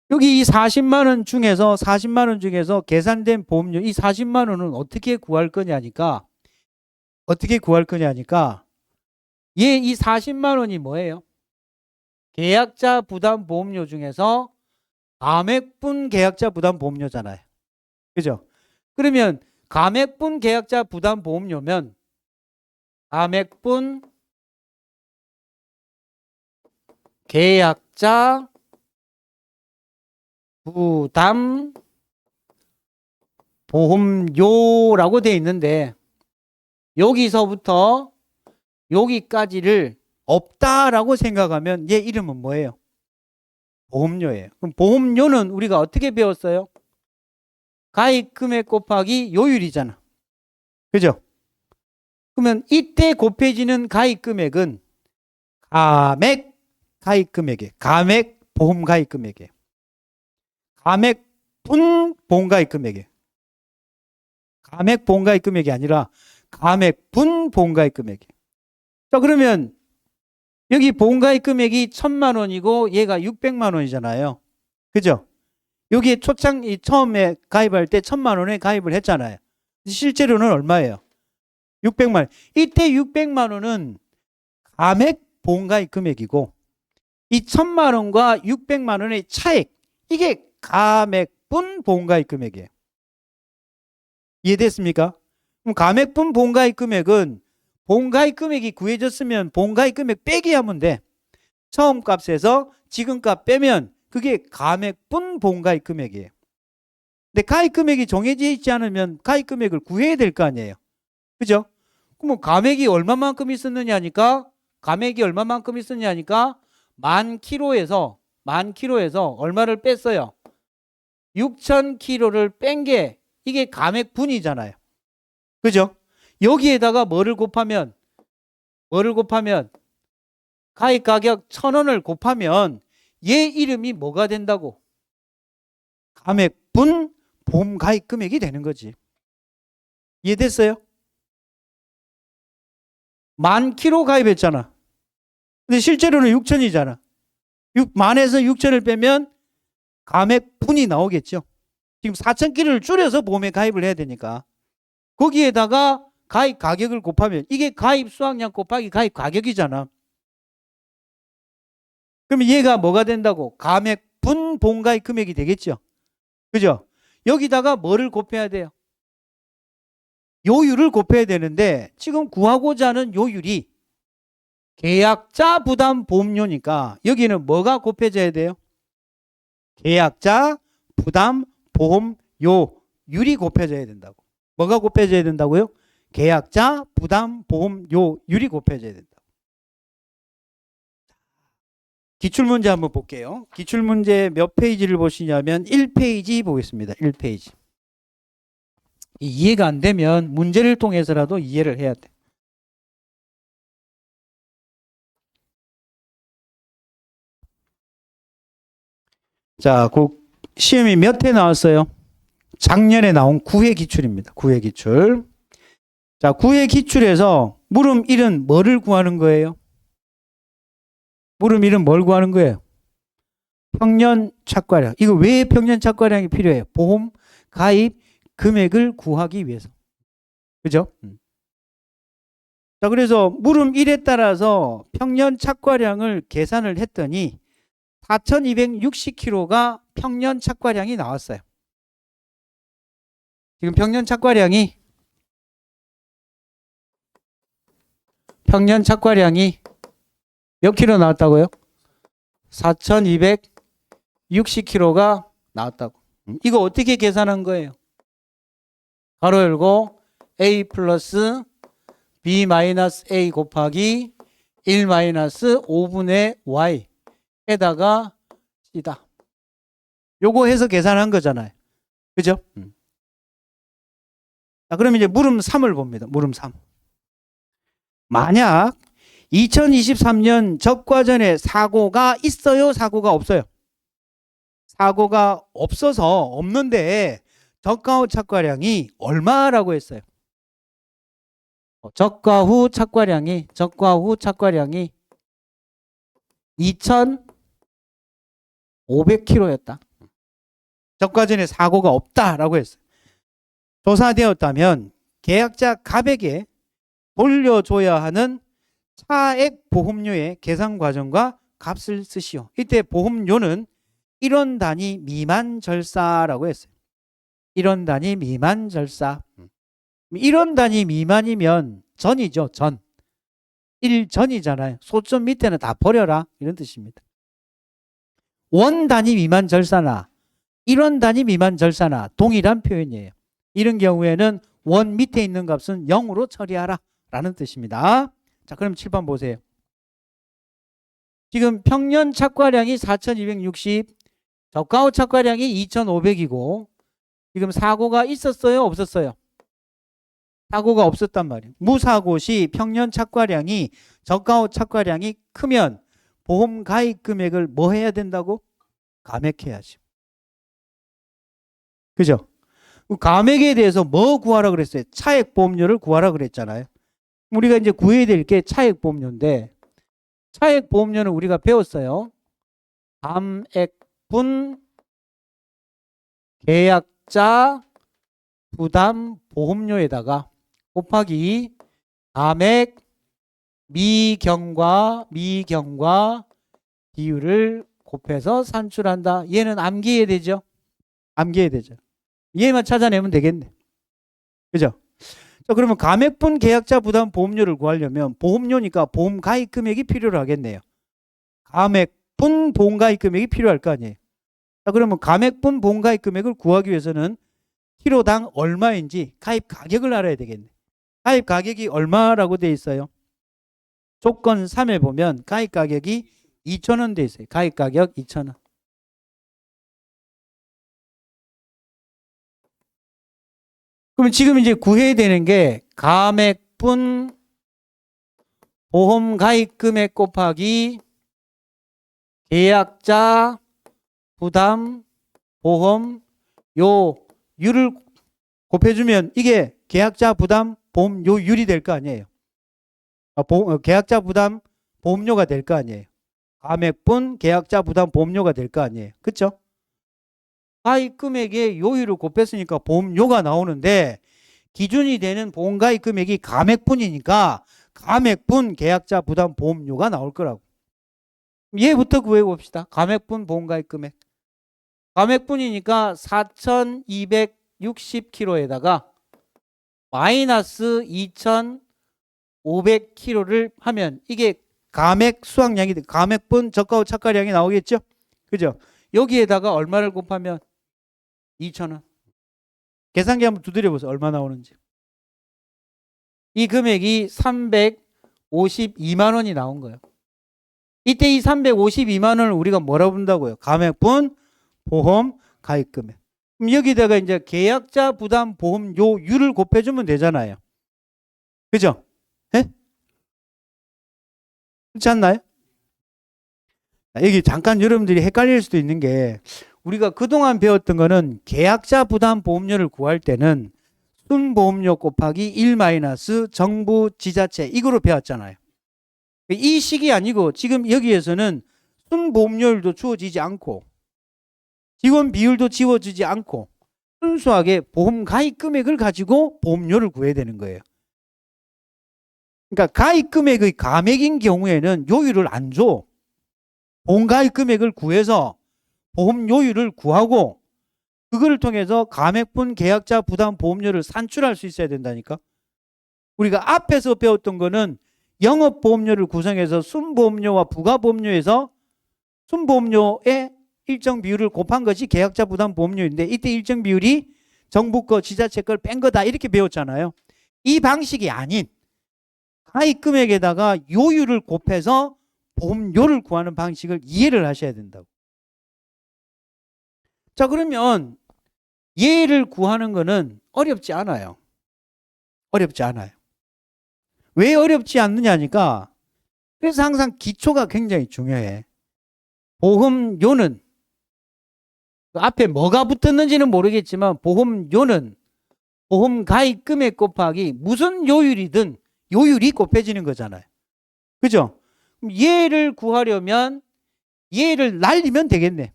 여기 이 40만 원 중에서 계산된 보험료 이 40만 원은 어떻게 구할 거냐니까 얘 이 40만 원이 뭐예요? 계약자 부담 보험료 중에서 감액분 계약자 부담 보험료잖아요. 그죠? 그러면 감액분 계약자 부담 보험료면 감액분 계약자 부담 보험료라고 되어 있는데 여기서부터 여기까지를 없다라고 생각하면 얘 이름은 뭐예요? 보험료예요. 그럼 보험료는 우리가 어떻게 배웠어요? 가입 금액 곱하기 요율이잖아. 그죠? 그러면 이때 곱해지는 가입 금액은 감액 가입 금액이에요. 감액 보험 가입 금액이에요. 감액분 보험 가입 금액이에요. 감액 보험 가입 금액이 아니라 감액분 보험 가입 금액이에요. 자, 그러면 여기 보험 가입 금액이 1,000만 원이고 얘가 600만 원이잖아요. 그죠? 여기에 처음에 가입할 때 1,000만 원에 가입을 했잖아요. 실제로는 얼마예요? 600만 원. 이때 600만 원은 감액 보험 가입 금액이고 이 1,000만 원과 600만 원의 차액 이게 감액분 보험 가입 금액이에요. 이해됐습니까? 그럼 감액분 보험 가입 금액은 보험 가입 금액이 구해졌으면 보험 가입 금액 빼기 하면 돼. 처음 값에서 지금 값 빼면 그게 감액분 보험 가입 금액이에요. 근데 가입 금액이 정해져 있지 않으면 가입 금액을 구해야 될 거 아니에요. 그죠? 그럼 감액이 얼마만큼 있었느냐니까 감액이 얼마만큼 있었냐니까 10,000km에서 얼마를 뺐어요? 6,000km를 뺀 게 이게 감액분이잖아요. 그죠? 여기에다가 뭐를 곱하면 가입 가격 1,000원을 곱하면 얘 이름이 뭐가 된다고? 감액분 보험 가입 금액이 되는 거지. 이해됐어요? 10,000km 가입했잖아. 근데 실제로는 6,000이잖아. 10,000에서 6,000을 빼면 감액분이 나오겠죠. 지금 4,000km를 줄여서 보험에 가입을 해야 되니까. 거기에다가 가입 가격을 곱하면 이게 가입 수확량 곱하기 가입 가격이잖아. 그럼 얘가 뭐가 된다고? 감액분 보험 가입 금액이 되겠죠. 그죠? 여기다가 뭐를 곱해야 돼요? 요율을 곱해야 되는데 지금 구하고자 하는 요율이 계약자 부담 보험료니까 여기는 뭐가 곱해져야 돼요? 계약자 부담 보험료율이 곱해져야 된다고. 뭐가 곱해져야 된다고요? 계약자 부담 보험료율이 곱해져야 된다. 기출문제 한번 볼게요. 기출문제 몇 페이지를 보시냐면 1페이지 보겠습니다. 1페이지. 이해가 안 되면 문제를 통해서라도 이해를 해야 돼. 자, 그 시험이 몇 회 나왔어요? 작년에 나온 9회 기출입니다. 9회 기출. 자, 9회 기출에서 물음 1은 뭐를 구하는 거예요? 물음 1은 뭘 구하는 거예요? 평년 착과량. 이거 왜 평년 착과량이 필요해요? 보험 가입 금액을 구하기 위해서. 그죠? 자, 그래서 물음 1에 따라서 평년 착과량을 계산을 했더니 4,260kg가 평년 착과량이 나왔어요. 지금 평년 착과량이 몇 킬로 나왔다고요? 4,260kg가 나왔다고. 이거 어떻게 계산한 거예요? 가로 열고 A 플러스 B 마이너스 A 곱하기 1 마이너스 5분의 Y 에다가 C다. 요거 해서 계산한 거잖아요. 그죠? 자, 그럼 이제 물음 3을 봅니다. 물음 3. 만약 2023년 적과전에 사고가 있어요? 사고가 없어요? 사고가 없어서 없는데 적과 후 착과량이 얼마라고 했어요? 적과 후 착과량이 2,500kg였다. 적과전에 사고가 없다라고 했어요. 조사되었다면 계약자 갑에게 돌려줘야 하는 차액 보험료의 계산 과정과 값을 쓰시오. 이때 보험료는 1원 단위 미만 절사라고 했어요. 1원 단위 미만 절사. 1원 단위 미만이면 전이죠. 전. 1전이잖아요. 소점 밑에는 다 버려라. 이런 뜻입니다. 원 단위 미만 절사나 1원 단위 미만 절사나 동일한 표현이에요. 이런 경우에는 원 밑에 있는 값은 0으로 처리하라 라는 뜻입니다. 자, 그럼 7번 보세요. 지금 평년 착과량이 4,260, 적과 후 착과량이 2,500이고 지금 사고가 있었어요? 없었어요? 사고가 없었단 말이에요. 무사고 시 평년 착과량이 적과 후 착과량이 크면 보험 가입 금액을 뭐 해야 된다고? 감액해야죠. 그죠? 감액에 대해서 뭐 구하라 그랬어요? 차액 보험료를 구하라 그랬잖아요. 우리가 이제 구해야 될 게 차액 보험료인데 차액 보험료는 우리가 배웠어요. 감액분 계약자 부담 보험료에다가 곱하기 감액 미경과 비율을 곱해서 산출한다. 얘는 암기해야 되죠? 암기해야 되죠. 얘만 찾아내면 되겠네. 그죠? 자, 그러면 감액분 계약자 부담 보험료를 구하려면 보험료니까 보험 가입 금액이 필요로 하겠네요. 감액분 보험 가입 금액이 필요할 거 아니에요. 자, 그러면 감액분 보험 가입 금액을 구하기 위해서는 키로당 얼마인지 가입 가격을 알아야 되겠네. 가입 가격이 얼마라고 돼 있어요? 조건 3에 보면 가입 가격이 2,000원 돼 있어요. 가입 가격 2,000원. 그럼 지금 이제 구해야 되는 게 감액분 보험 가입 금액 곱하기 계약자 부담 보험 요율을 곱해주면 이게 계약자 부담 보험료율이 될 거 아니에요. 계약자 부담 보험료가 될 거 아니에요. 감액분 계약자 부담 보험료가 될 거 아니에요. 그렇죠? 가입 금액의 요율을 곱했으니까 보험료가 나오는데 기준이 되는 보험 가입 금액이 감액분이니까 감액분 계약자 부담 보험료가 나올 거라고. 얘부터 구해 봅시다. 감액분 보험 가입 금액. 감액분이니까 4,260kg에다가 마이너스 2,500kg를 하면 이게 감액 수확량이 돼. 감액분 저가 후 착과량이 나오겠죠? 그죠? 여기에다가 얼마를 곱하면 2,000원. 계산기 한번 두드려 보세요. 얼마 나오는지. 이 금액이 352만 원이 나온 거예요. 이때 이 352만 원을 우리가 뭐라고 본다고요? 감액분 보험 가입 금액. 그럼 여기다가 이제 계약자 부담 보험료율을 곱해주면 되잖아요. 그죠? 예? 그렇지 않나요? 여기 잠깐 여러분들이 헷갈릴 수도 있는 게 우리가 그동안 배웠던 거는 계약자 부담 보험료를 구할 때는 순보험료 곱하기 1 마이너스 정부 지자체 이거로 배웠잖아요. 이 식이 아니고 지금 여기에서는 순보험료율도 주어지지 않고 지원 비율도 지워지지 않고 순수하게 보험 가입 금액을 가지고 보험료를 구해야 되는 거예요. 그러니까 가입 금액의 감액인 경우에는 요율을 안 줘. 본 가입 금액을 구해서 보험 요율을 구하고 그거를 통해서 감액분 계약자 부담 보험료를 산출할 수 있어야 된다니까. 우리가 앞에서 배웠던 거는 영업보험료를 구성해서 순보험료와 부가보험료에서 순보험료의 일정 비율을 곱한 것이 계약자 부담 보험료인데 이때 일정 비율이 정부 거, 지자체 걸 뺀 거다 이렇게 배웠잖아요. 이 방식이 아닌 가입 금액에다가 요율을 곱해서 보험료를 구하는 방식을 이해를 하셔야 된다고. 자, 그러면 얘를 구하는 거는 어렵지 않아요. 어렵지 않아요. 왜 어렵지 않느냐니까 그래서 항상 기초가 굉장히 중요해. 보험료는 앞에 뭐가 붙었는지는 모르겠지만 보험료는 보험 가입 금액 곱하기 무슨 요율이든 요율이 곱해지는 거잖아요. 그죠? 그럼 얘를 구하려면 얘를 날리면 되겠네.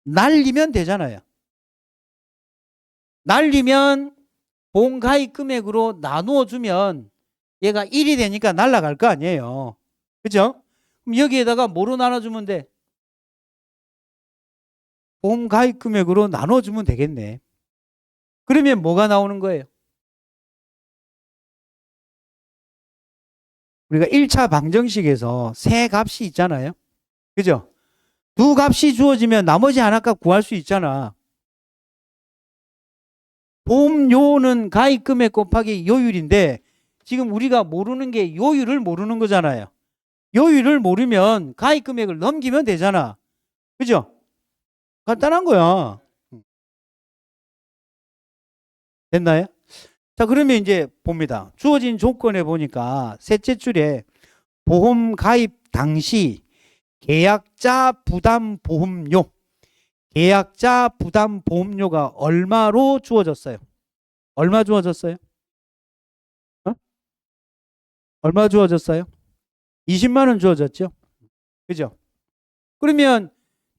날리면 되잖아요. 날리면 보험 가입 금액으로 나누어 주면 얘가 1이 되니까 날아갈 거 아니에요. 그죠? 그럼 여기에다가 뭐로 나눠주면 돼? 보험 가입 금액으로 나눠주면 되겠네. 그러면 뭐가 나오는 거예요? 우리가 1차 방정식에서 세 값이 있잖아요. 그죠? 두 값이 주어지면 나머지 하나 값 구할 수 있잖아. 보험료는 가입 금액 곱하기 요율인데 지금 우리가 모르는 게 요율을 모르는 거잖아요. 요율을 모르면 가입 금액을 넘기면 되잖아. 그죠? 간단한 거야. 됐나요? 자, 그러면 이제 봅니다. 주어진 조건에 보니까 셋째 줄에 보험 가입 당시 계약자 부담 보험료, 계약자 부담 보험료가 얼마로 주어졌어요? 얼마 주어졌어요? 어? 얼마 주어졌어요? 20만 원 주어졌죠? 그죠? 그러면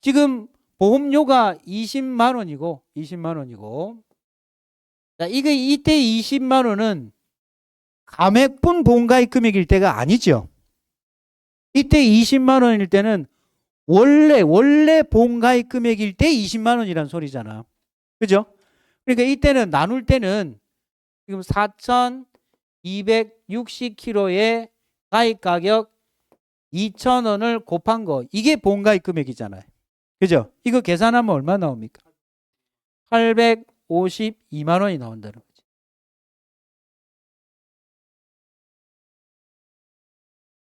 지금 보험료가 20만 원이고 자, 이때 20만 원은 감액분 보험가입 금액일 때가 아니죠. 이때 20만 원일 때는 원래 보험가입 금액일 때 20만 원이란 소리잖아. 그죠? 그러니까 이때는 나눌 때는 지금 4,260kg의 가입 가격 2,000원을 곱한 거 이게 보험가입 금액이잖아요. 그죠? 이거 계산하면 얼마 나옵니까? 852만 원이 나온다는 거지.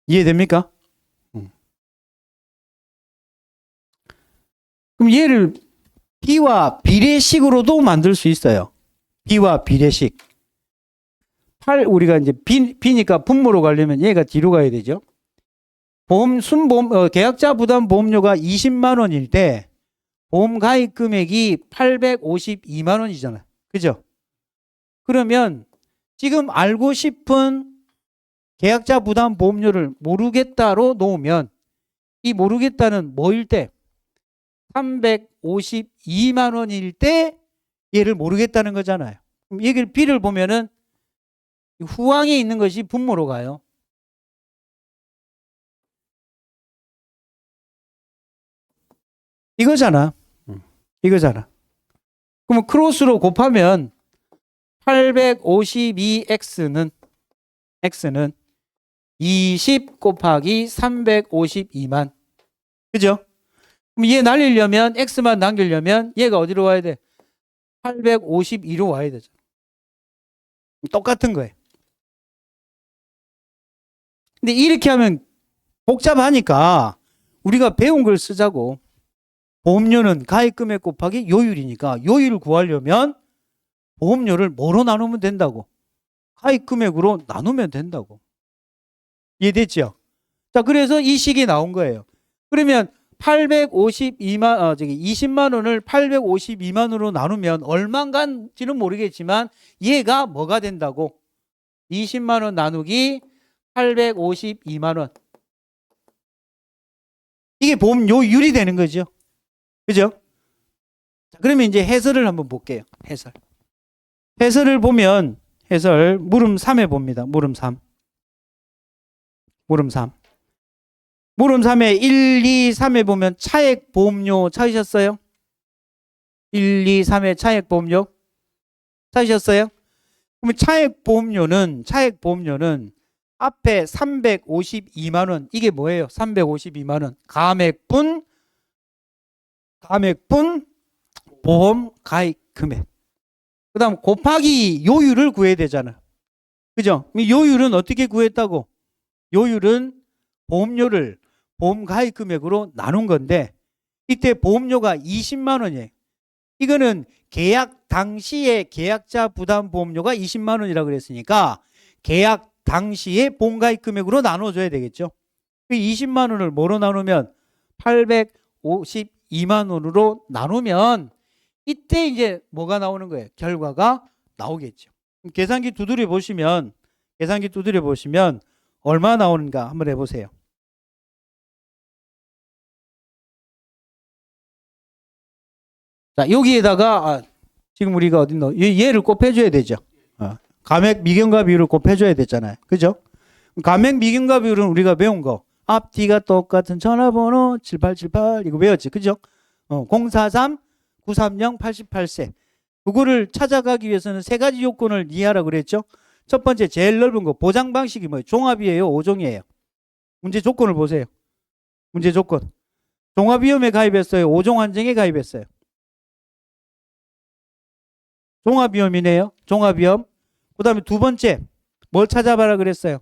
이해됩니까? 그럼 얘를 B와 비례식으로도 만들 수 있어요. B와 비례식. 우리가 이제 B니까 분모로 가려면 얘가 뒤로 가야 되죠. 계약자 부담 보험료가 20만 원일 때 보험 가입 금액이 852만 원이잖아요. 그죠? 그러면 지금 알고 싶은 계약자 부담 보험료를 모르겠다로 놓으면 이 모르겠다는 뭐일 때? 352만 원일 때 얘를 모르겠다는 거잖아요. 그럼 여기를 B를 보면은 후항에 있는 것이 분모로 가요. 이거잖아. 이거잖아. 그러면 크로스로 곱하면 852x는 20 곱하기 352만. 그죠? 그럼 얘 날리려면 x만 남기려면 얘가 어디로 와야 돼? 852로 와야 되죠. 똑같은 거예요. 근데 이렇게 하면 복잡하니까 우리가 배운 걸 쓰자고. 보험료는 가입 금액 곱하기 요율이니까 요율을 구하려면 보험료를 뭐로 나누면 된다고? 가입 금액으로 나누면 된다고. 이해됐죠? 자, 그래서 이 식이 나온 거예요. 그러면 20만 원을 852만 원으로 나누면 얼마인지는 모르겠지만 얘가 뭐가 된다고? 20만 원 나누기 852만 원. 이게 보험료율이 되는 거죠. 그죠? 자, 그러면 이제 해설을 한번 볼게요. 해설을 보면 물음 3에 봅니다. 물음 3. 물음 3. 물음 3에 1, 2, 3에 보면 차액 보험료 찾으셨어요? 1, 2, 3에 차액 보험료 찾으셨어요? 그러면 차액 보험료는 앞에 352만 원 이게 뭐예요? 352만 원 감액분 보험 가입 금액. 그다음 곱하기 요율을 구해야 되잖아. 그죠? 요율은 어떻게 구했다고? 요율은 보험료를 보험 가입 금액으로 나눈 건데 이때 보험료가 20만 원이에요. 이거는 계약 당시에 계약자 부담 보험료가 20만 원이라고 그랬으니까 계약 당시에 보험 가입 금액으로 나눠줘야 되겠죠. 그 20만 원을 뭐로 나누면 852만 원으로 나누면 이때 이제 뭐가 나오는 거예요? 결과가 나오겠죠. 계산기 두드려 보시면 얼마 나오는가 한번 해보세요. 자, 여기에다가 지금 우리가 어디 넣어? 얘를 곱해줘야 되죠. 감액 미경과 비율을 곱해줘야 되잖아요. 그죠? 감액 미경과 비율은 우리가 배운 거 앞뒤가 똑같은 전화번호 7878 이거 외웠지. 그죠? 043 930 88세 그거를 찾아가기 위해서는 세 가지 요건을 이해하라고 그랬죠. 첫 번째 제일 넓은 거 보장 방식이 뭐예요? 종합이에요? 5종이에요? 문제 조건을 보세요. 문제 조건. 종합위험에 가입했어요? 5종 환정에 가입했어요? 종합위험이네요. 종합위험. 그 다음에 두 번째 뭘 찾아봐라 그랬어요?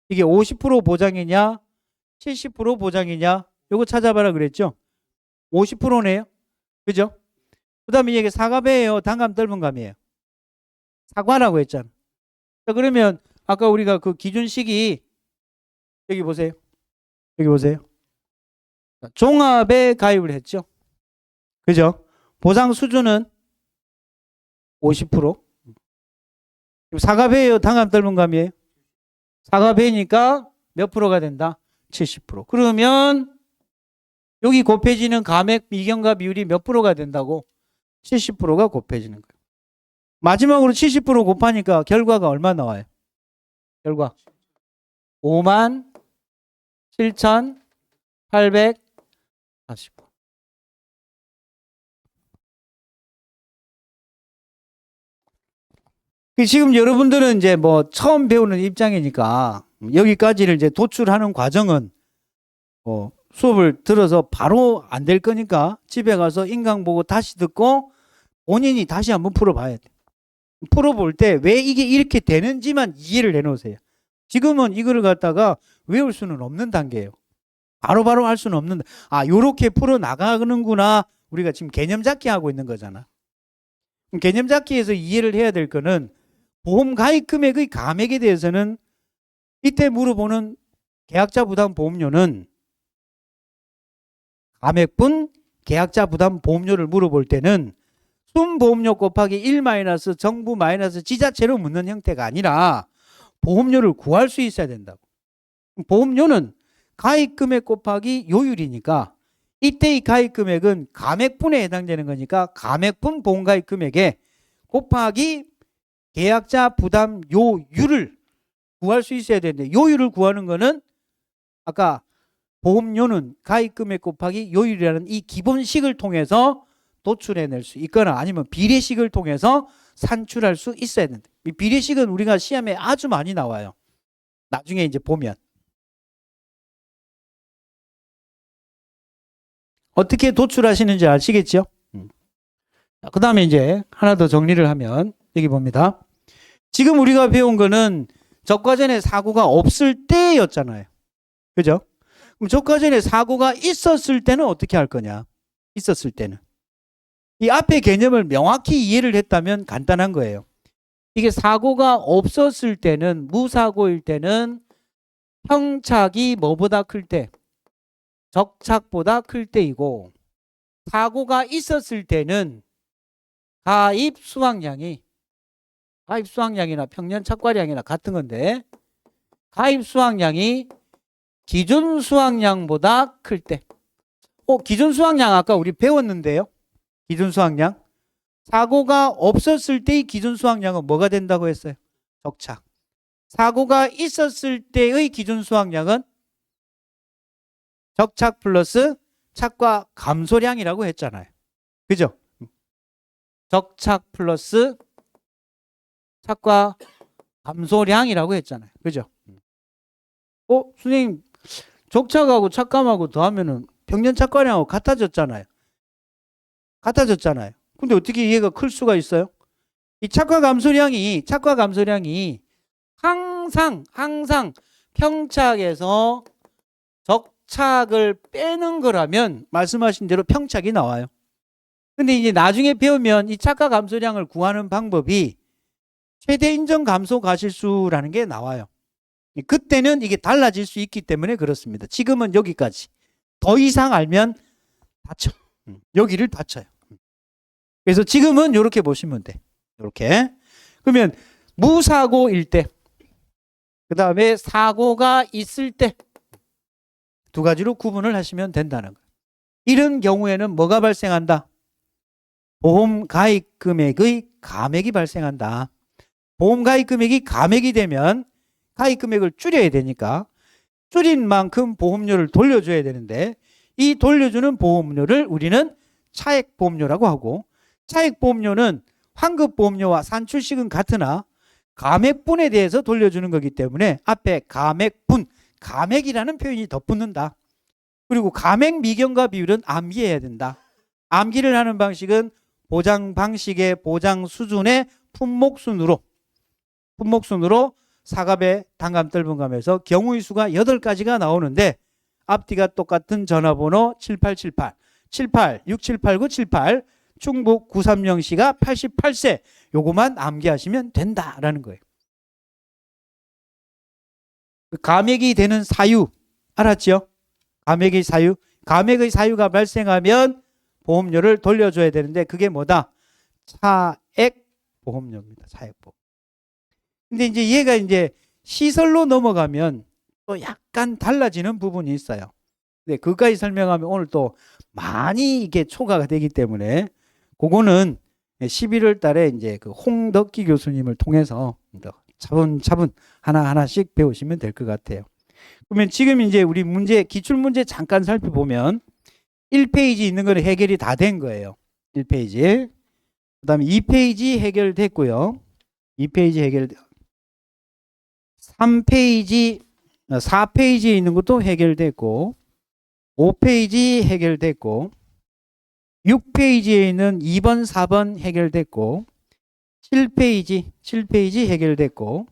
이게 50% 보장이냐 70% 보장이냐 요거 찾아봐라 그랬죠. 50%네요. 그죠? 그 다음에 이게 사과배예요? 단감 떫은감이에요? 사과라고 했잖아. 자, 그러면 아까 우리가 그 기준식이 여기 보세요. 여기 보세요. 종합에 가입을 했죠. 그죠? 보상 수준은 50%. 사과배예요? 단감 떫은감이에요? 사과배니까 몇 프로가 된다? 70%. 그러면 여기 곱해지는 감액 미경과 비율이 몇 프로가 된다고? 70%가 곱해지는 거예요. 마지막으로 70% 곱하니까 결과가 얼마 나와요? 결과 57,840. 지금 여러분들은 이제 뭐 처음 배우는 입장이니까 여기까지를 이제 도출하는 과정은 수업을 들어서 바로 안 될 거니까 집에 가서 인강 보고 다시 듣고 본인이 다시 한번 풀어봐야 돼. 풀어볼 때 왜 이게 이렇게 되는지만 이해를 해놓으세요. 지금은 이거를 갖다가 외울 수는 없는 단계예요. 바로바로 할 수는 없는, 요렇게 풀어나가는구나. 우리가 지금 개념 잡기 하고 있는 거잖아. 개념 잡기에서 이해를 해야 될 거는 보험 가입 금액의 감액에 대해서는 이때 물어보는 계약자 부담 보험료는 감액분 계약자 부담 보험료를 물어볼 때는 순보험료 곱하기 1 마이너스 정부 마이너스 지자체로 묻는 형태가 아니라 보험료를 구할 수 있어야 된다고. 보험료는 가입금액 곱하기 요율이니까 이때의 가입금액은 감액분에 해당되는 거니까 감액분 보험가입금액에 곱하기 계약자 부담 요율을 구할 수 있어야 되는데 요율을 구하는 거는 아까 보험료는 가입금액 곱하기 요율이라는 이 기본식을 통해서 도출해낼 수 있거나 아니면 비례식을 통해서 산출할 수 있어야 된다. 이 비례식은 우리가 시험에 아주 많이 나와요. 나중에 이제 보면. 어떻게 도출하시는지 아시겠죠? 그 다음에 이제 하나 더 정리를 하면 여기 봅니다. 지금 우리가 배운 거는 적과전에 사고가 없을 때였잖아요. 그죠? 그럼 적과전에 사고가 있었을 때는 어떻게 할 거냐? 있었을 때는. 이 앞에 개념을 명확히 이해를 했다면 간단한 거예요. 이게 사고가 없었을 때는, 무사고일 때는 형착이 뭐보다 클 때? 적착보다 클 때이고, 사고가 있었을 때는 가입 수확량이나 평년 착과량이나 같은 건데, 가입 수확량이 기준 수확량보다 클 때. 기준 수확량 아까 우리 배웠는데요. 기준 수확량. 사고가 없었을 때의 기준 수확량은 뭐가 된다고 했어요? 적착. 사고가 있었을 때의 기준 수확량은 적착 플러스 착과 감소량이라고 했잖아요. 그죠? 적착 플러스 착과 감소량이라고 했잖아요. 그죠? 선생님, 적착하고 착감하고 더하면은 평년 착과량하고 같아졌잖아요. 같아졌잖아요. 근데 어떻게 얘가 클 수가 있어요? 이 착과 감소량이 항상 평착에서 적착을 빼는 거라면 말씀하신 대로 평착이 나와요. 근데 이제 나중에 배우면 이 착과 감소량을 구하는 방법이 최대 인정 감소 가실수라는 게 나와요. 그때는 이게 달라질 수 있기 때문에 그렇습니다. 지금은 여기까지. 더 이상 알면 다쳐. 여기를 다쳐요. 그래서 지금은 이렇게 보시면 돼. 이렇게. 그러면 무사고일 때, 그 다음에 사고가 있을 때 두 가지로 구분을 하시면 된다는 거예요. 이런 경우에는 뭐가 발생한다? 보험 가입 금액의 감액이 발생한다. 보험 가입 금액이 감액이 되면 가입 금액을 줄여야 되니까 줄인 만큼 보험료를 돌려줘야 되는데 이 돌려주는 보험료를 우리는 차액보험료라고 하고, 차액보험료는 환급보험료와 산출식은 같으나 감액분에 대해서 돌려주는 거기 때문에 앞에 감액분, 감액이라는 표현이 덧붙는다. 그리고 감액 미경과 비율은 암기해야 된다. 암기를 하는 방식은 보장 방식의 보장 수준의 품목순으로 사갑의 단감 떫은감에서 경우의 수가 8가지가 나오는데 앞뒤가 똑같은 전화번호 7878 78 6789 78 충북 930시가 88세 요거만 암기하시면 된다라는 거예요. 감액이 되는 사유 알았죠? 감액의 사유가 발생하면 보험료를 돌려줘야 되는데 그게 뭐다? 차액보험료입니다. 차액보험. 근데 이제 얘가 이제 시설로 넘어가면 또 약간 달라지는 부분이 있어요. 네, 그까지 설명하면 오늘 또 많이 이게 초과가 되기 때문에 그거는 11월 달에 이제 그 홍덕기 교수님을 통해서 차분차분 하나하나씩 배우시면 될 것 같아요. 그러면 지금 이제 우리 문제, 기출문제 잠깐 살펴보면 1페이지 있는 거는 해결이 다 된 거예요. 1페이지. 그 다음에 2페이지 해결됐고요. 2페이지 해결, 3페이지, 4페이지에 있는 것도 해결됐고, 5페이지 해결됐고, 6페이지에 있는 2번, 4번 해결됐고, 7페이지 해결됐고,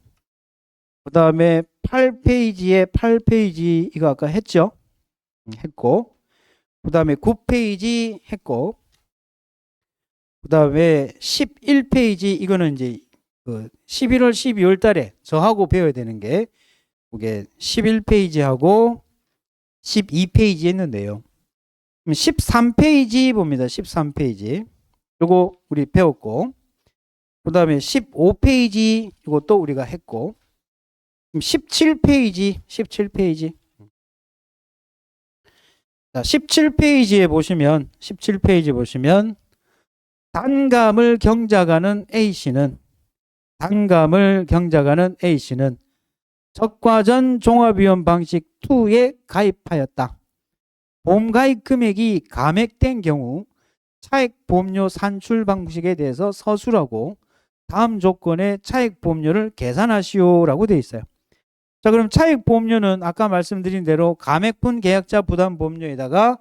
그 다음에 8페이지 이거 아까 했죠? 했고, 그 다음에 9페이지 했고, 그 다음에 11페이지 이거는 이제 그 11월, 12월 달에 저하고 배워야 되는 게 그게 11페이지하고 12페이지 했는데요. 13페이지 봅니다. 13페이지. 요거 우리 배웠고, 그 다음에 15페이지 이것도 우리가 했고, 17페이지. 자, 17페이지에 보시면, 단감을 경작하는 A씨는 적과전 종합위험 방식 2에 가입하였다. 보험 가입 금액이 감액된 경우 차액보험료 산출 방식에 대해서 서술하고 다음 조건에 차액보험료를 계산하시오라고 되어 있어요. 자, 그럼 차액보험료는 아까 말씀드린 대로 감액분 계약자 부담보험료에다가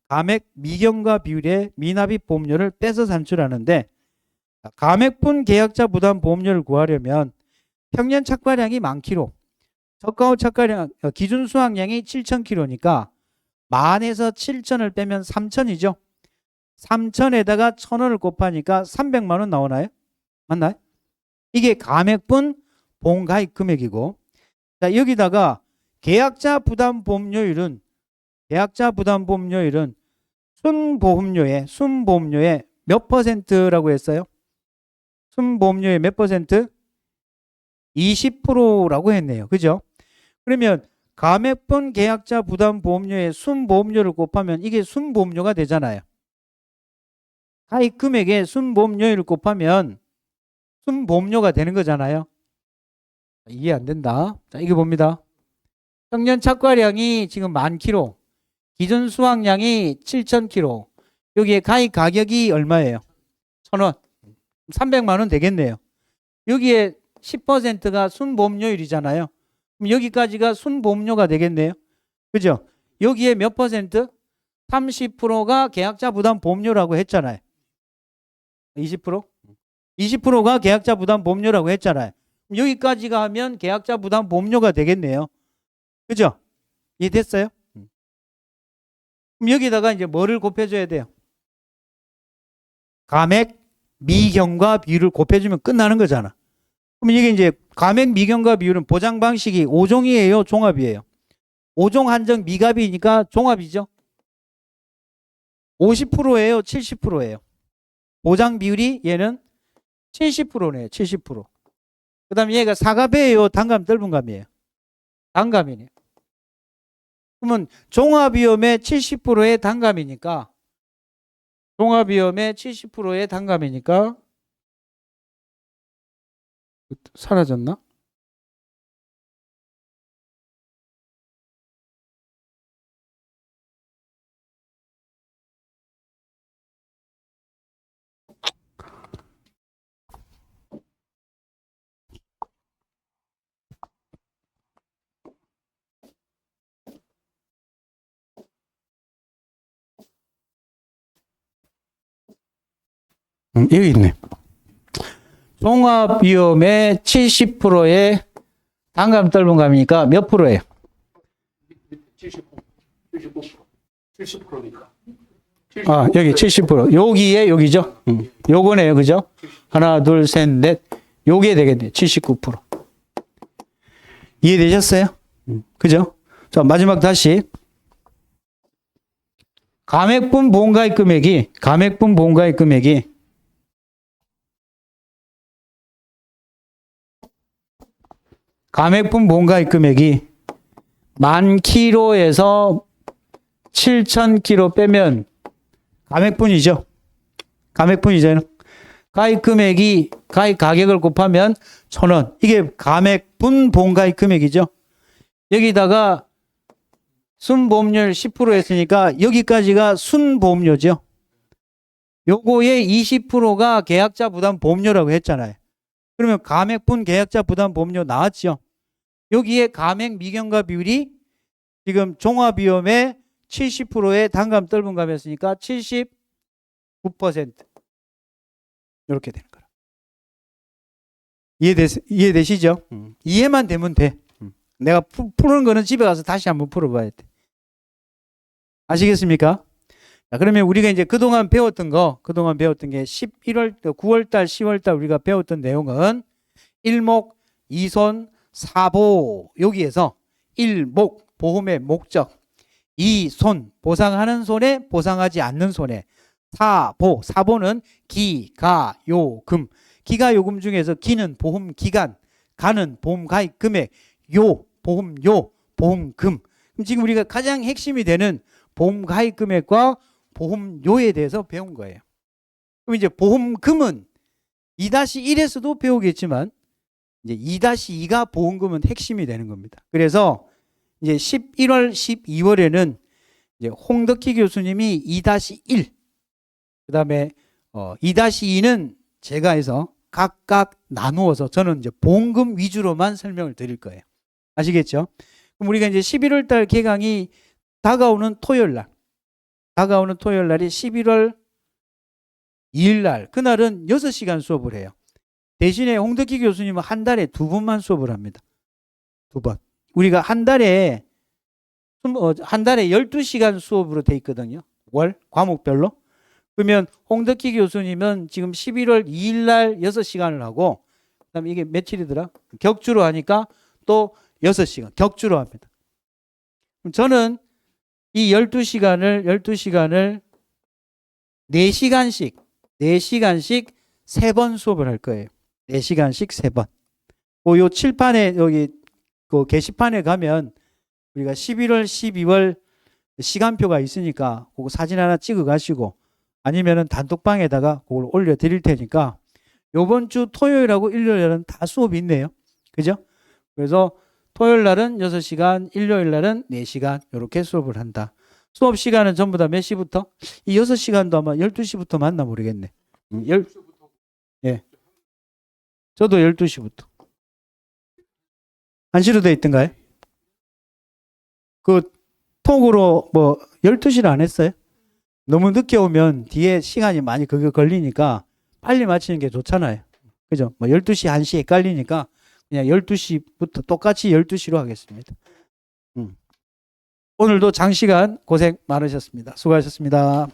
감액 미경과 비율의 미납입 보험료를 빼서 산출하는데, 감액분 계약자 부담보험료를 구하려면 평년 착과량이 10,000km, 저가 후 착과량 기준 수확량이 7,000km니까 10,000에서 7,000을 빼면 3,000이죠. 3,000에다가 1,000원을 곱하니까 300만 원 나오나요? 맞나요? 이게 감액분 보험가입 금액이고, 자, 여기다가 계약자 부담보험료율은 순보험료의 몇 퍼센트라고 했어요? 순보험료의 몇 퍼센트? 20%라고 했네요. 그죠? 그러면 감액분 계약자 부담보험료의 순보험료를 곱하면 이게 순보험료가 되잖아요. 가입 금액의 순보험료율을 곱하면 순보험료가 되는 거잖아요. 이해 안 된다. 자, 이게 봅니다. 평년 착과량이 지금 10,000kg, 기준 수확량이 7,000kg. 여기에 가입 가격이 얼마예요? 1,000원. 300만 원 되겠네요. 여기에 10%가 순보험료율이잖아요. 그럼 여기까지가 순보험료가 되겠네요. 그죠? 여기에 몇 퍼센트? 30%가 계약자 부담 보험료라고 했잖아요. 20%? 20%가 계약자 부담 보험료라고 했잖아요. 여기까지가 하면 계약자 부담 보험료가 되겠네요. 그죠? 이해됐어요? 그럼 여기다가 이제 뭐를 곱해줘야 돼요? 가맥, 미경과 비율을 곱해주면 끝나는 거잖아. 그럼 이게 이제 가맥, 미경과 비율은 보장 방식이 5종이에요? 종합이에요? 5종 한정 미갑이니까 종합이죠. 50%예요? 70%예요? 보장 비율이 얘는 70%네요. 70%. 그 다음에 얘가 사갑이에요? 단감, 떫은감이에요? 단감이네요. 그러면 종합위험의 70%의 단감이니까 종합위험의 70%의 단감이니까 사라졌나? 여기 있네. 종합위험의 70%의 단감, 떫은감이니까 몇 프로예요? 70%니까. 아, 여기 70%. 여기에 여기죠? 요거네요. 그죠? 하나, 둘, 셋, 넷. 요게 되겠네요. 79%. 이해되셨어요? 그죠? 자, 마지막 다시. 가맥분 보험가입 금액이, 가맥분 보험가입 금액이 가맥분 보험가입 금액이 10,000kg에서 7,000kg 빼면 가맥분이죠. 가맥분이잖아요. 가입 금액이 가입 가격을 곱하면 1,000원. 이게 가맥분 보험가입 금액이죠. 여기다가 순보험료율 10% 했으니까 여기까지가 순보험료죠. 요거의 20%가 계약자 부담 보험료라고 했잖아요. 그러면 가맥분 계약자 부담 보험료 나왔죠. 여기에 가맥 미경과 비율이 지금 종합위험의 70%의 단감 떫은감이었으니까 79%. 이렇게 되는 거라. 이해되시죠? 이해만 되면 돼. 내가 푸는 거는 집에 가서 다시 한번 풀어봐야 돼. 아시겠습니까? 자, 그러면 우리가 이제 그동안 배웠던 게 11월, 9월달, 10월달 우리가 배웠던 내용은 일목, 이손, 사보, 여기에서 일목, 보험의 목적, 이손, 보상하는 손해, 보상하지 않는 손해, 사보, 사보는 기, 가, 요, 금. 기가 요금 중에서 기는 보험 기간, 가는 보험 가입 금액, 요, 보험료, 보험금. 그럼 지금 우리가 가장 핵심이 되는 보험 가입 금액과 보험료에 대해서 배운 거예요. 그럼 이제 보험금은 2-1에서도 배우겠지만 이제 2-2가 보험금은 핵심이 되는 겁니다. 그래서 이제 11월, 12월에는 이제 홍덕희 교수님이 2-1, 그 다음에 2-2는 제가 해서 각각 나누어서 저는 이제 보험금 위주로만 설명을 드릴 거예요. 아시겠죠? 그럼 우리가 이제 11월 달 개강이 다가오는 토요일 날이 11월 2일 날, 그날은 6시간 수업을 해요. 대신에 홍덕희 교수님은 한 달에 2번만 수업을 합니다. 2번. 우리가 한 달에 12시간 수업으로 돼 있거든요. 월 과목별로. 그러면 홍덕희 교수님은 지금 11월 2일 날 6시간을 하고, 그다음에 이게 며칠이더라? 격주로 하니까 또 6시간 격주로 합니다. 그럼 저는 이 12시간을 4시간씩 3번 수업을 할 거예요. 4시간씩 3번. 요 칠판에 여기 그 게시판에 가면 우리가 11월, 12월 시간표가 있으니까 그거 사진 하나 찍어 가시고 아니면은 단톡방에다가 그걸 올려 드릴 테니까 요번 주 토요일하고 일요일은 다 수업이 있네요. 그죠? 그래서 토요일 날은 6시간, 일요일 날은 4시간 이렇게 수업을 한다. 수업 시간은 전부 다 몇 시부터? 이 6시간도 아마 12시부터 맞나 모르겠네. 예. 저도 12시부터. 1시로 돼 있던가요? 그 톡으로 뭐 12시를 안 했어요? 너무 늦게 오면 뒤에 시간이 많이 그거 걸리니까 빨리 마치는 게 좋잖아요. 그죠? 뭐 12시, 1시 헷갈리니까 그냥 12시부터 똑같이 12시로 하겠습니다. 오늘도 장시간 고생 많으셨습니다. 수고하셨습니다.